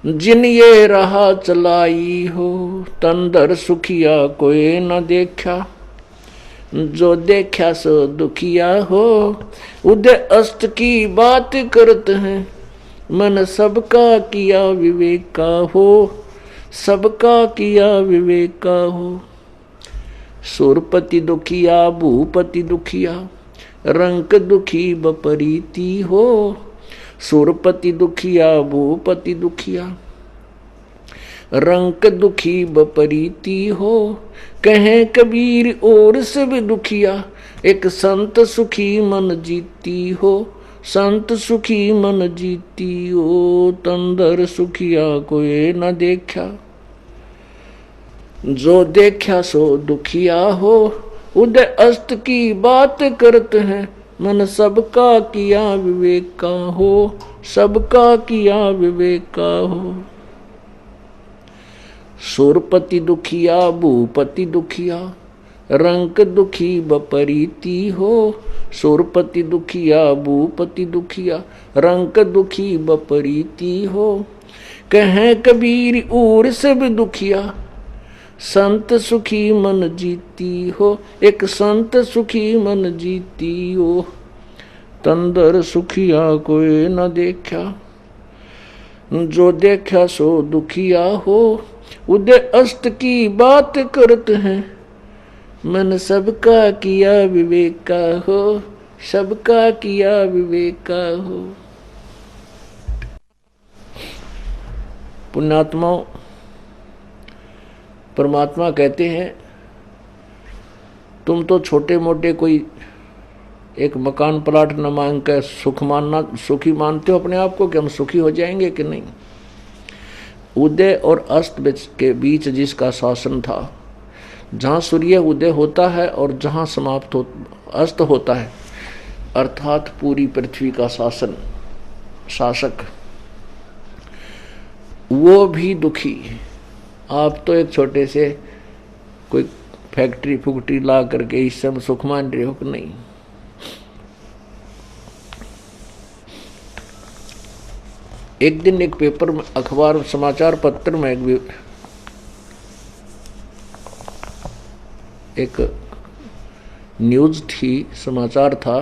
जिन ये राह चलाई हो, तंदर सुखिया कोई न देखा। जो देखा सो दुखिया हो, उदय अस्त की बात करत हैं। मन सबका किया विवेक का हो, सबका किया विवेक का हो। सुरपति दुखिया भूपति दुखिया, रंक दुखी बपरीति हो। सुरपति दुखिया भूपति दुखिया, रंक दुखी बपरीति हो। कहें कबीर और सब दुखिया, एक संत सुखी मन जीती हो। संत सुखी मन जीती हो, तंदर सुखिया कोई न देखा। जो देखा सो दुखिया हो, उदय अस्त की बात करते हैं। मन सबका किया विवेक का हो, सबका किया विवेक का हो। सुरपति दुखिया भूपति दुखिया, रंक दुखी बपरीति हो। सुरपति दुखिया भूपति दुखिया, रंक दुखी बपरीति हो। कहें कबीर और सब दुखिया, संत सुखी मन जीती हो। एक संत सुखी मन जीती हो, तंदर सुखिया कोई न देखा। जो देखा सो दुखिया हो, उदय अस्त की बात करत हैं। मन सबका किया विवेक का हो, सबका किया विवेक का हो। पुण्यात्माओं, परमात्मा कहते हैं तुम तो छोटे मोटे कोई एक मकान प्लाट न मांग कर सुखी मानते हो अपने आप को कि हम सुखी हो जाएंगे कि नहीं। उदय और अस्त के बीच जिसका शासन था, जहाँ सूर्य उदय होता है और जहाँ अस्त होता है, अर्थात पूरी पृथ्वी का शासक, वो भी दुखी। आप तो एक छोटे से कोई फैक्ट्री ला करके इस सब सुख मान रहे हो कि नहीं। एक दिन एक पेपर में, अखबार समाचार पत्र में एक न्यूज़ थी, समाचार था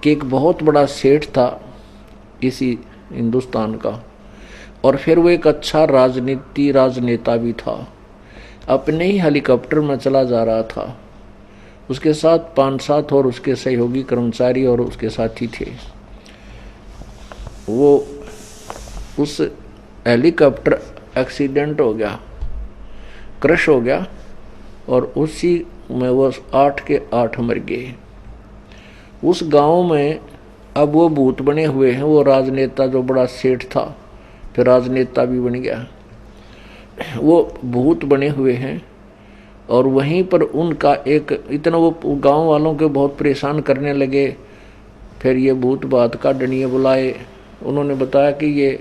कि एक बहुत बड़ा सेठ था इसी हिंदुस्तान का, और फिर वो एक अच्छा राजनेता भी था। अपने ही हेलीकॉप्टर में चला जा रहा था, उसके साथ 5-7 और उसके सहयोगी कर्मचारी और उसके साथी थे। वो उस हेलीकॉप्टर एक्सीडेंट हो गया, क्रश हो गया, और उसी में वो 8 के 8 मर गए। उस गांव में अब वो भूत बने हुए हैं। वो राजनेता जो बड़ा सेठ था फिर राजनेता भी बन गया, वो भूत बने हुए हैं। और वहीं पर उनका एक इतना वो गांव वालों के बहुत परेशान करने लगे। फिर ये भूत बात का डनिए बुलाए, उन्होंने बताया कि ये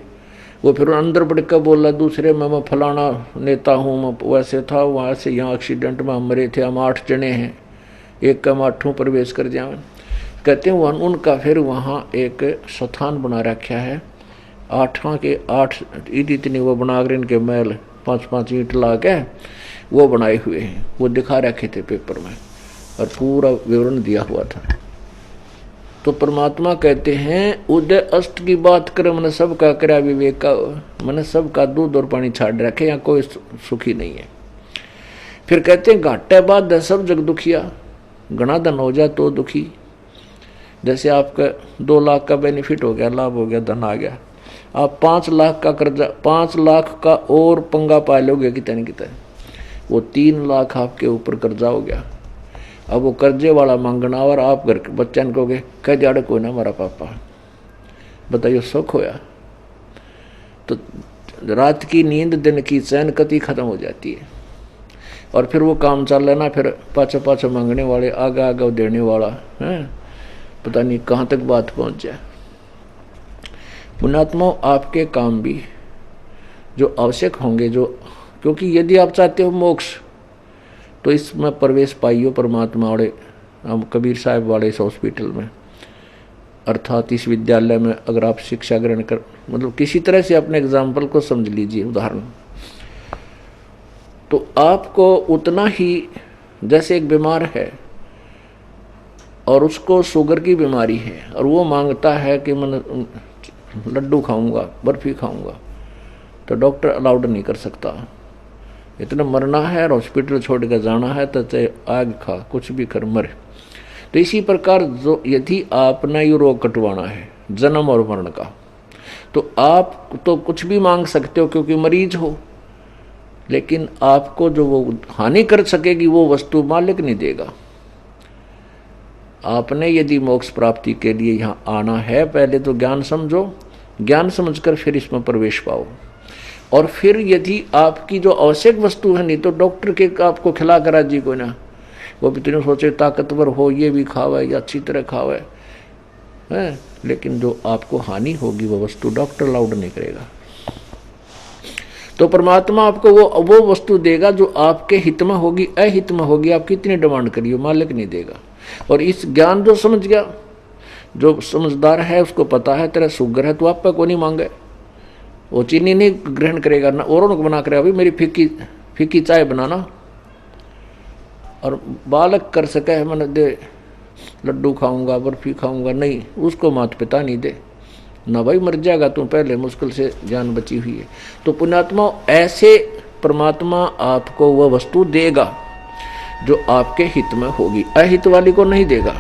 वो फिर अंदर बढ़ कर बोला दूसरे में, मैं फलाना नेता हूँ, मैं वैसे था वहाँ से यहाँ एक्सीडेंट में हम मरे थे, हम 8 जने हैं, एक कम 8 प्रवेश कर जाए। कहते हैं उनका फिर वहाँ एक स्थान बना रखा है, 8 के 8 इतनी वो बना कर इनके महल 5-5 ईंट ला के वो बनाए हुए हैं। वो दिखा रखे थे पेपर में और पूरा विवरण दिया हुआ था। तो परमात्मा कहते हैं उदय अस्त की बात करे मैंने सबका करा विवेक का, मैंने सबका दूध और पानी छाड़ रखे, यहाँ कोई सुखी नहीं है। फिर कहते हैं घाटे बाद सब जग दुखिया, घना धन हो जाए तो दुखी। जैसे आपका 2 लाख का बेनिफिट हो गया, लाभ हो गया, धन आ गया, आप 5 लाख का कर्जा, 5 लाख का और पंगा पा लोगे कितने कितने, वो 3 लाख आपके ऊपर कर्जा हो गया। अब वो कर्जे वाला मांगना और आप घर के बच्चा ने कहोगे कह जाड़ कोई ना हमारा पापा, बताइए सुख होया। तो रात की नींद दिन की चैन कति खत्म हो जाती है। और फिर वो काम चल लेना, फिर पाछा पाछा मांगने वाले, आगे आगे देने वाला है, पता नहीं कहाँ तक बात पहुँच जाए। पुण्यात्मा आपके काम भी जो आवश्यक होंगे, जो क्योंकि यदि आप चाहते हो मोक्ष तो इसमें प्रवेश पाइयो परमात्मा वाले, हम कबीर साहब वाले इस हॉस्पिटल में अर्थात इस विद्यालय में अगर आप शिक्षा ग्रहण कर, मतलब किसी तरह से अपने एग्जाम्पल को समझ लीजिए, उदाहरण, तो आपको उतना ही जैसे एक बीमार है और उसको शुगर की बीमारी है और वो मांगता है कि मैं लड्डू खाऊंगा, बर्फी खाऊंगा, तो डॉक्टर अलाउड नहीं कर सकता। इतना मरना है और हॉस्पिटल छोड़ कर जाना है तो चाहे आग खा कुछ भी कर मरे। तो इसी प्रकार जो यदि आपने ये रोग कटवाना है जन्म और मरण का, तो आप तो कुछ भी मांग सकते हो क्योंकि मरीज हो, लेकिन आपको जो वो हानि कर सकेगी वो वस्तु मालिक नहीं देगा। आपने यदि मोक्ष प्राप्ति के लिए यहाँ आना है, पहले तो ज्ञान समझो, ज्ञान समझकर फिर इसमें प्रवेश पाओ। और फिर यदि आपकी जो आवश्यक वस्तु है, नहीं तो डॉक्टर के आपको खिला करा जी कोई ना, वो भी तुमने सोचे ताकतवर हो ये भी खावे या अच्छी तरह खावे है, लेकिन जो आपको हानि होगी वो वस्तु डॉक्टर अलाउड नहीं करेगा। तो परमात्मा आपको वो वस्तु देगा जो आपके हित में होगी, अहित में होगी, आप कितनी डिमांड करिए मालिक नहीं देगा। और इस ज्ञान जो समझ गया, जो समझदार है उसको पता है तेरा शुगर है तो आप पे को नहीं मांगे, वो चीनी नहीं ग्रहण करेगा ना औरों को बना करेगा, भाई मेरी फीकी चाय बनाना। और बालक कर सके है मैंने दे लड्डू खाऊंगा बर्फी खाऊंगा, नहीं, उसको माता पिता नहीं दे ना, भाई मर जाएगा तू, पहले मुश्किल से जान बची हुई है। तो पुण्यात्मा ऐसे परमात्मा आपको वह वस्तु देगा जो आपके हित में होगी, अहित वाली को नहीं देगा।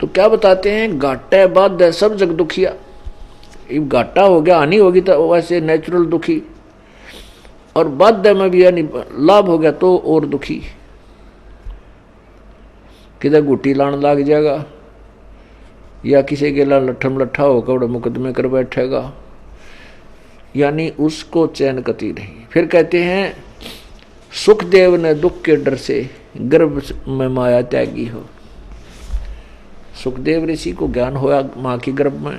तो क्या बताते हैं, घाटा बाद सब जग दुखिया। घाटा हो गया, हानि होगी तो वैसे नेचुरल दुखी, और बाद में भी यानी लाभ हो गया तो और दुखी। किधर गुटी लाने लग जाएगा या किसी के ला लट्ठम लट्ठा होकर मुकदमे कर बैठेगा, यानी उसको चैन कती नहीं। फिर कहते हैं सुखदेव ने दुख के डर से गर्भ में माया त्यागी हो। सुखदेव ऋषि को ज्ञान होया मां की गर्भ में,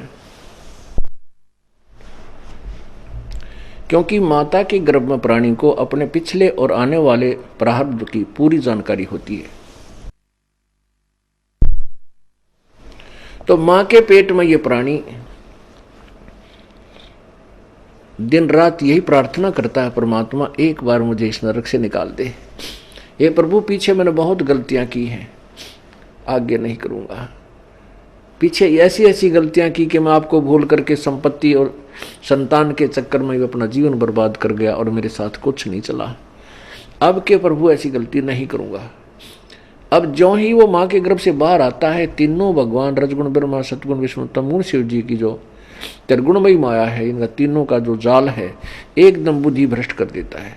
क्योंकि माता के गर्भ में प्राणी को अपने पिछले और आने वाले प्रारब्ध की पूरी जानकारी होती है। तो मां के पेट में ये प्राणी दिन रात यही प्रार्थना करता है, परमात्मा एक बार मुझे इस नरक से निकाल दे। ये प्रभु पीछे मैंने बहुत गलतियां की हैं, आगे नहीं करूंगा। पीछे ऐसी ऐसी गलतियां की कि मैं आपको भूल करके संपत्ति और संतान के चक्कर में अपना जीवन बर्बाद कर गया और मेरे साथ कुछ नहीं चला। अब के प्रभु ऐसी गलती नहीं करूंगा। अब जो ही वो माँ के गर्भ से बाहर आता है, तीनों भगवान रजगुण ब्रह्मा सतगुण विष्णु तमगुण शिव जी की जो त्रिगुणमयी माया है, इनका तीनों का जो जाल है एकदम बुद्धि भ्रष्ट कर देता है,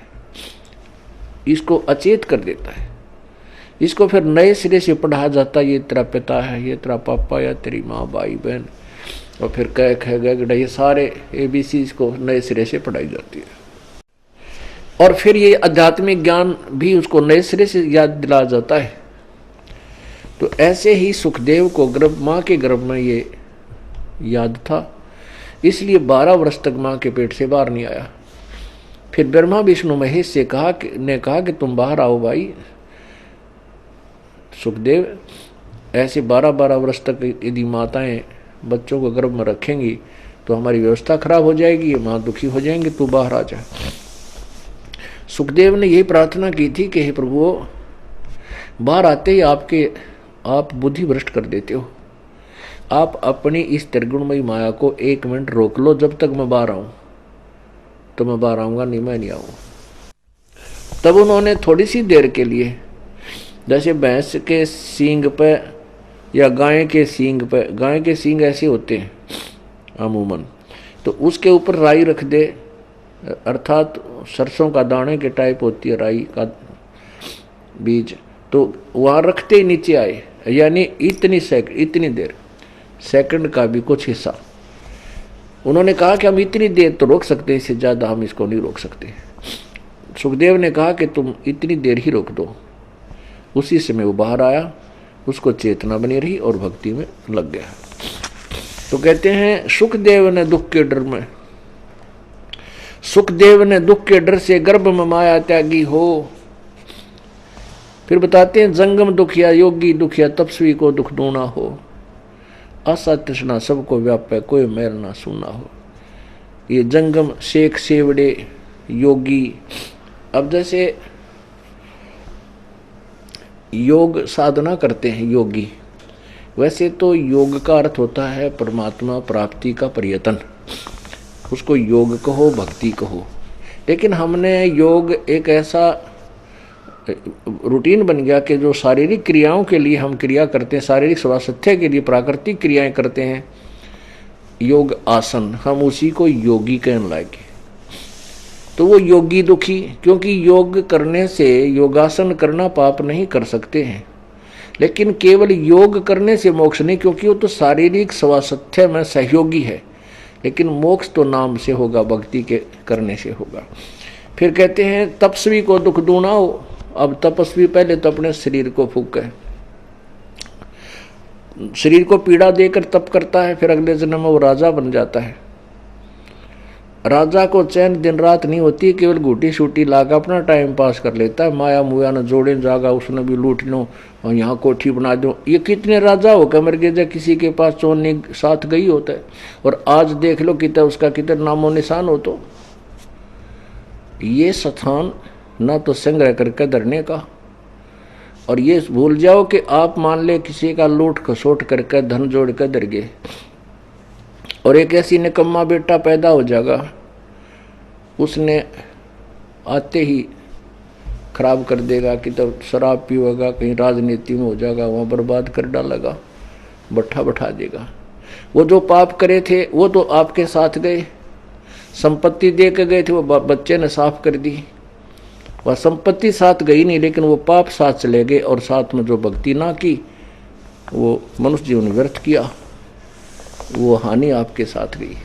इसको अचेत कर देता है। इसको फिर नए सिरे से पढ़ाया जाता, ये तेरा पिता है, ये तेरा पापा या तेरी माँ भाई बहन, और फिर कह ख ग ये सारे ABC इसको नए सिरे से पढ़ाई जाती है। और फिर ये आध्यात्मिक ज्ञान भी उसको नए सिरे से याद दिलाया जाता है। तो ऐसे ही सुखदेव को माँ के गर्भ में ये याद था, इसलिए 12 वर्ष तक माँ के पेट से बाहर नहीं आया। फिर ब्रह्मा विष्णु महेश से कहा कि तुम बाहर आओ भाई सुखदेव, ऐसे 12-12 वर्ष तक यदि माताएं बच्चों को गर्भ में रखेंगी तो हमारी व्यवस्था खराब हो जाएगी, माँ दुखी हो जाएंगे, तू बाहर आ जा। सुखदेव ने यही प्रार्थना की थी कि हे प्रभु, बाहर आते ही आप बुद्धि भ्रष्ट कर देते हो, आप अपनी इस त्रिगुणमयी माया को 1 मिनट रोक लो, जब तक मैं बाहर आऊं तो मैं बाहर आऊंगा, नहीं मैं नहीं आऊंगा। तब उन्होंने थोड़ी सी देर के लिए, जैसे भैंस के सींग पे या गाय के सींग ऐसे होते हैं अमूमन, तो उसके ऊपर राई रख दे, अर्थात सरसों का दाने के टाइप होती है राई का बीज, तो वहाँ रखते ही नीचे आए, यानी इतनी देर, सेकंड का भी कुछ हिस्सा। उन्होंने कहा कि हम इतनी देर तो रोक सकते हैं, इससे ज़्यादा हम इसको नहीं रोक सकते। सुखदेव ने कहा कि तुम इतनी देर ही रोक दो। उसी समय वो बाहर आया, उसको चेतना बनी रही और भक्ति में लग गया। तो कहते हैं सुखदेव ने दुख के डर से गर्भ में माया त्यागी हो। फिर बताते हैं जंगम दुखिया योगी दुखिया तपस्वी को दुख दूना हो, आशा तृष्णा सबको व्यापे कोई मैल ना सुना हो। ये जंगम शेख सेवड़े योगी, अब जैसे योग साधना करते हैं योगी, वैसे तो योग का अर्थ होता है परमात्मा प्राप्ति का प्रयत्न, उसको योग कहो भक्ति कहो। लेकिन हमने योग एक ऐसा रूटीन बन गया कि जो शारीरिक क्रियाओं के लिए हम क्रिया करते हैं, शारीरिक स्वास्थ्य के लिए प्राकृतिक क्रियाएं करते हैं, योग आसन, हम उसी को योगी कहने लगे। तो वो योगी दुखी, क्योंकि योग करने से, योगासन करना पाप नहीं कर सकते हैं, लेकिन केवल योग करने से मोक्ष नहीं, क्योंकि वो तो शारीरिक स्वास्थ्य में सहयोगी है, लेकिन मोक्ष तो नाम से होगा, भक्ति के करने से होगा। फिर कहते हैं तपस्वी को दुख दूना हो। अब तपस्वी पहले तो अपने शरीर को फूके, शरीर को पीड़ा देकर तप करता है, फिर अगले जन्म में वो राजा बन जाता है। राजा को चैन दिन रात नहीं होती, केवल घूटी शूटी लाकर अपना टाइम पास कर लेता है। माया मुया न जोड़े जागा, उसने भी लूट लो और यहाँ कोठी बना दो। ये कितने राजा हो कमर के जब किसी के पास चोरने साथ गई होता है, और आज देख लो कितना उसका कितना नामो निशान हो। तो ये स्थान ना तो संग्रह करके धरने का, और ये भूल जाओ कि आप मान ले किसी का लूट खसोट करके धन जोड़ कर धर गए, और एक ऐसी निकम्मा बेटा पैदा हो जाएगा, उसने आते ही खराब कर देगा कि तब शराब पीएगा, कहीं राजनीति में हो जाएगा, वहाँ बर्बाद कर डालेगा, बैठा देगा। वो जो पाप करे थे वो तो आपके साथ गए, संपत्ति दे के गए थे, वो बच्चे ने साफ कर दी। वह संपत्ति साथ गई नहीं, लेकिन वो पाप साथ चले गए, और साथ में जो भक्ति ना की वो मनुष्य जीवन व्यर्थ किया, वो हानि आपके साथ गई।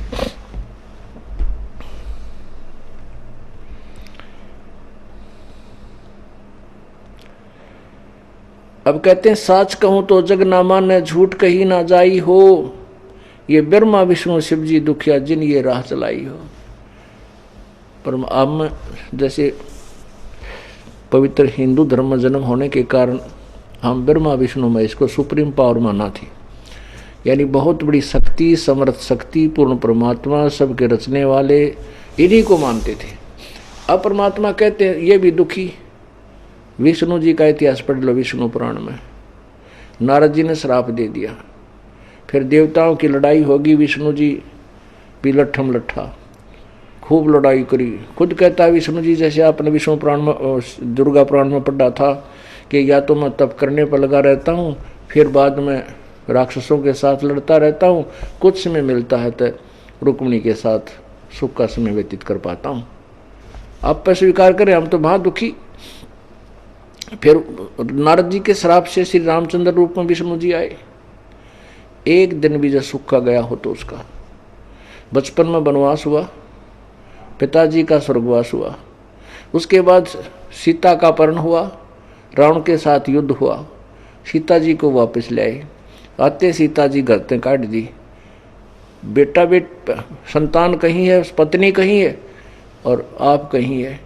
अब कहते हैं साच कहूं तो जग ना माने, झूठ कही ना जाई हो। ये ब्रह्मा विष्णु शिव जी दुखिया जिन ये राह चलाई हो। पर हम जैसे पवित्र हिंदू धर्म में जन्म होने के कारण हम ब्रह्मा विष्णु महेश को सुप्रीम पावर माना थी, यानी बहुत बड़ी शक्ति, समर्थ शक्ति, पूर्ण परमात्मा, सबके रचने वाले, इन्हीं को मानते थे। अब परमात्मा कहते हैं ये भी दुखी। विष्णु जी का इतिहास पढ़ लो विष्णु पुराण में, नारद जी ने श्राप दे दिया, फिर देवताओं की लड़ाई होगी, विष्णु जी भी लट्ठम लट्ठा खूब लड़ाई करी। खुद कहता है विष्णु जी, जैसे आपने विष्णु पुराण में, दुर्गा पुराण में पढ़ा था कि या तो मैं तप करने पर लगा रहता हूँ, फिर बाद में राक्षसों के साथ लड़ता रहता हूँ, कुछ समय मिलता है तो रुक्मिणी के साथ सुख का समय व्यतीत कर पाता हूँ। आप पर स्वीकार करें, हम तो बहुत दुखी। फिर नारद जी के श्राप से श्री रामचंद्र रूप में विष्णु जी आए। एक दिन भी जब सूखा गया हो तो उसका बचपन में वनवास हुआ, पिताजी का स्वर्गवास हुआ, उसके बाद सीता का अपहरण हुआ, रावण के साथ युद्ध हुआ, सीता जी को वापस ले आए। आते सीता जी गर्दन काट दी। बेटा संतान कहीं है, पत्नी कहीं है और आप कहीं है।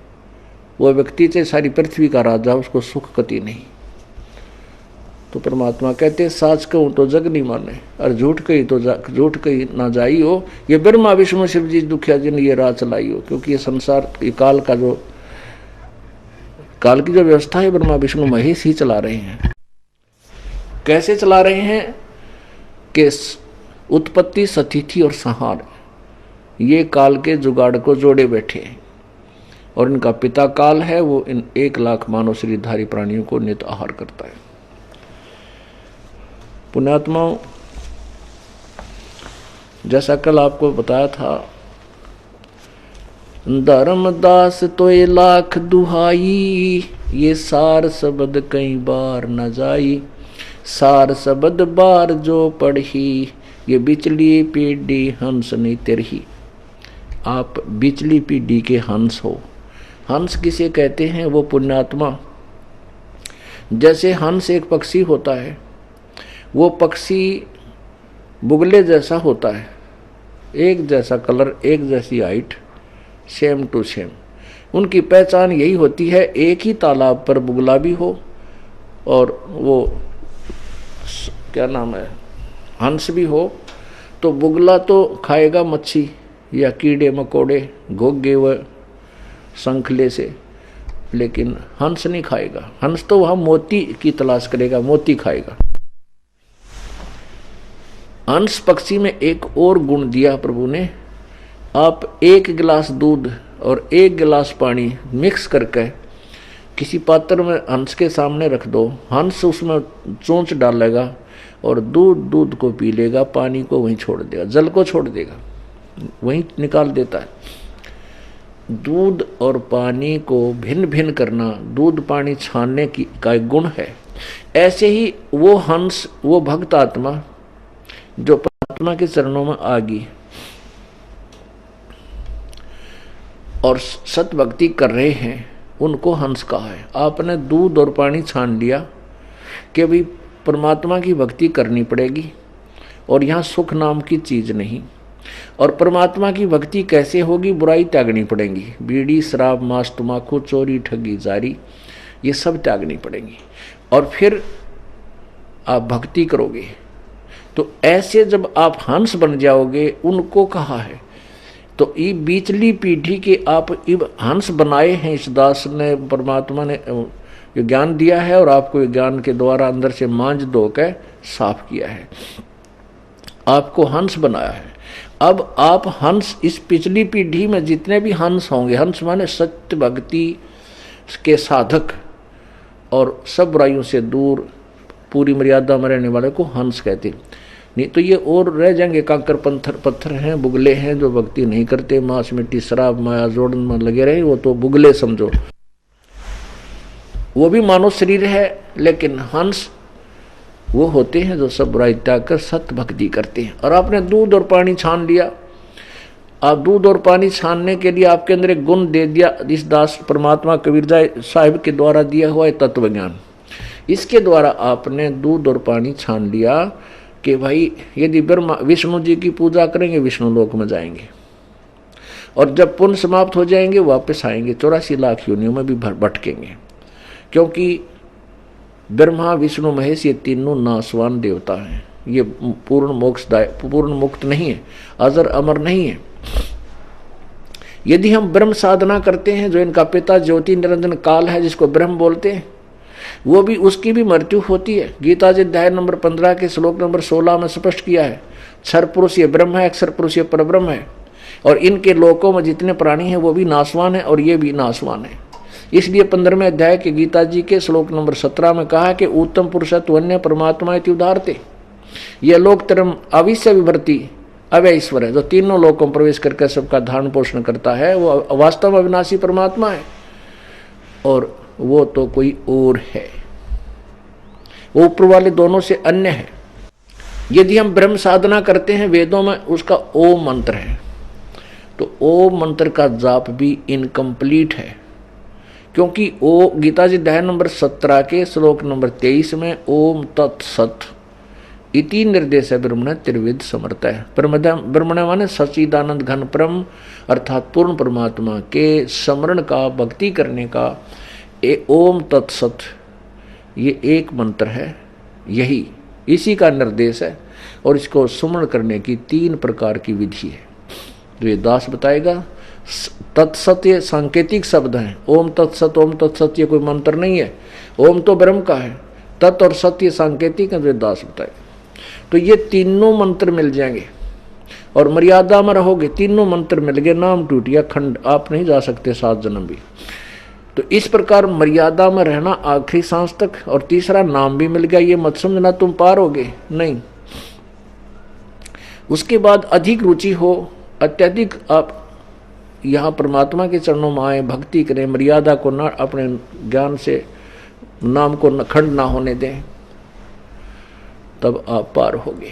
वो व्यक्ति से सारी पृथ्वी का राजा, उसको सुख कति नहीं। तो परमात्मा कहते साच कहूँ तो जग नहीं माने और झूठ कही ना जाई हो। ये ब्रह्मा विष्णु शिव जी दुखिया जिन ये राह चलाई हो, क्योंकि ये संसार ये काल की जो व्यवस्था है ब्रह्मा विष्णु महेश ही चला रहे हैं। कैसे चला रहे हैं कि उत्पत्ति, सतिथि और संहार ये काल के जुगाड़ को जोड़े बैठे हैं और इनका पिता काल है, वो इन 1 लाख मानव शरीरधारी प्राणियों को नित आहार करता है। पुण्यात्माओं, जैसा कल आपको बताया था, धर्मदास तो 1 लाख दुहाई, ये सार शब्द कई बार न जाई, सार शब्द बार जो पढ़ी, ये बिचली पीढ़ी हंस नहीं तेरही। आप बिचली पीढ़ी के हंस हो। हंस किसे कहते हैं? वो पुण्यात्मा, जैसे हंस एक पक्षी होता है, वो पक्षी बुगले जैसा होता है, एक जैसा कलर, एक जैसी हाइट, सेम टू सेम। उनकी पहचान यही होती है, एक ही तालाब पर बुगला भी हो और वो क्या नाम है हंस भी हो। तो बुगला तो खाएगा मच्छी या कीड़े मकोड़े, घोगे व शंखले से, लेकिन हंस नहीं खाएगा। हंस तो वह मोती की तलाश करेगा, मोती खाएगा। हंस पक्षी में एक और गुण दिया प्रभु ने। आप 1 गिलास दूध और 1 गिलास पानी मिक्स करके किसी पात्र में हंस के सामने रख दो, हंस उसमें चोंच डालेगा और दूध को पी लेगा, पानी को वहीं छोड़ देगा, जल को छोड़ देगा, वहीं निकाल देता है। दूध और पानी को भिन्न भिन्न करना दूध पानी छानने का एक गुण है। ऐसे ही वो हंस, वो भक्त आत्मा जो परमात्मा के चरणों में आ गई और सत भक्ति कर रहे हैं, उनको हंस कहा है। आपने दूध और पानी छान लिया कि भाई परमात्मा की भक्ति करनी पड़ेगी और यहाँ सुख नाम की चीज नहीं। और परमात्मा की भक्ति कैसे होगी? बुराई त्यागनी पड़ेगी, बीड़ी शराब मांस तम्बाकू चोरी ठगी जारी ये सब त्यागनी पड़ेगी और फिर आप भक्ति करोगे। तो ऐसे जब आप हंस बन जाओगे, उनको कहा है। तो ये बीचली पीढ़ी के आप इब हंस बनाए हैं। इस दास ने, परमात्मा ने ये ज्ञान दिया है और आपको ज्ञान के द्वारा अंदर से मांझ धो के साफ किया है, आपको हंस बनाया है। अब आप हंस, इस पिछली पीढ़ी में जितने भी हंस होंगे, हंस माने सत्य भक्ति के साधक और सब बुराइयों से दूर पूरी मर्यादा में रहने वाले को हंस कहते। नहीं तो ये और रह जाएंगे कांकर पत्थर हैं, बुगले हैं जो भक्ति नहीं करते, मांस मिट्टी शराब माया जोड़न में लगे रहे, वो तो बुगले समझो। वो भी मानव शरीर है, लेकिन हंस वो होते हैं जो सब बुराई त्याग कर सत्य भक्ति करते हैं। और आपने दूध और पानी छान लिया। आप दूध और पानी छानने के लिए आपके अंदर एक गुण दे दिया, इस दास परमात्मा कबीरदास साहिब के द्वारा दिया हुआ है तत्व ज्ञान। इसके द्वारा आपने दूध और पानी छान लिया कि भाई यदि ब्रह्मा विष्णु जी की पूजा करेंगे विष्णु लोक में जाएंगे, और जब पुण्य समाप्त हो जाएंगे वापस आएंगे, 84 लाख योनियों में भी भटकेंगे, क्योंकि ब्रह्मा विष्णु महेश ये तीनों नासवान देवता हैं। ये पूर्ण मोक्षदाय, पूर्ण मुक्त नहीं है, अजर अमर नहीं है। यदि हम ब्रह्म साधना करते हैं, जो इनका पिता ज्योति निरंजन काल है जिसको ब्रह्म बोलते हैं, वो भी, उसकी भी मृत्यु होती है। गीता जी अध्याय नंबर 15 के श्लोक नंबर 16 में स्पष्ट किया है, क्षर पुरुष ये ब्रह्म है, अक्षर पुरुष ये परब्रह्म है, और इनके लोकों में जितने प्राणी हैं वो भी नासवान है और ये भी नासवान है। इसलिए 15वें अध्याय के गीता जी के श्लोक नंबर 17 में कहा कि उत्तम पुरुषत्व अन्य परमात्मा इति उदाहरते। यह लोक तरम अविश्य विभर्ति अव्यय ईश्वर है, जो तीनों लोकों में प्रवेश करके सबका धारण पोषण करता है, वो वास्तव में अविनाशी परमात्मा है। और वो तो कोई और है, वो ऊपर वाले दोनों से अन्य है। यदि हम ब्रह्म साधना करते हैं, वेदों में उसका ओम मंत्र है, तो ओम मंत्र का जाप भी इनकम्प्लीट है, क्योंकि ओ गीता जी अध्याय नंबर 17 के श्लोक नंबर 23 में ओम तत्सत इति निर्देश ब्रह्मण त्रिविध समर्थ है। ब्रह्मण माने सच्चिदानंद घन परम अर्थात पूर्ण परमात्मा के स्मरण का, भक्ति करने का ओम तत्सत ये एक मंत्र है, यही इसी का निर्देश है। और इसको सुमरण करने की 3 प्रकार की विधि है, तो ये दास बताएगा। तत्सत ये सांकेतिक शब्द हैं, ओम तत्सत ये कोई मंत्र नहीं है, ओम तो ब्रह्म का है, तत् और सत्य सांकेतिक है, तो दास बताएगा। तो ये तीनों मंत्र मिल जाएंगे और मर्यादा में रहोगे, तीनों मंत्र मिल गए, नाम टूट गया, खंड आप नहीं जा सकते 7 जन्म भी। तो इस प्रकार मर्यादा में रहना आखिरी सांस तक, और तीसरा नाम भी मिल गया, ये मत समझना तुम पार होगे, नहीं। उसके बाद अधिक रुचि हो, अत्यधिक आप यहाँ परमात्मा के चरणों में आए, भक्ति करें, मर्यादा को ना अपने ज्ञान से नाम को खंड ना होने दें, तब आप पार होगे।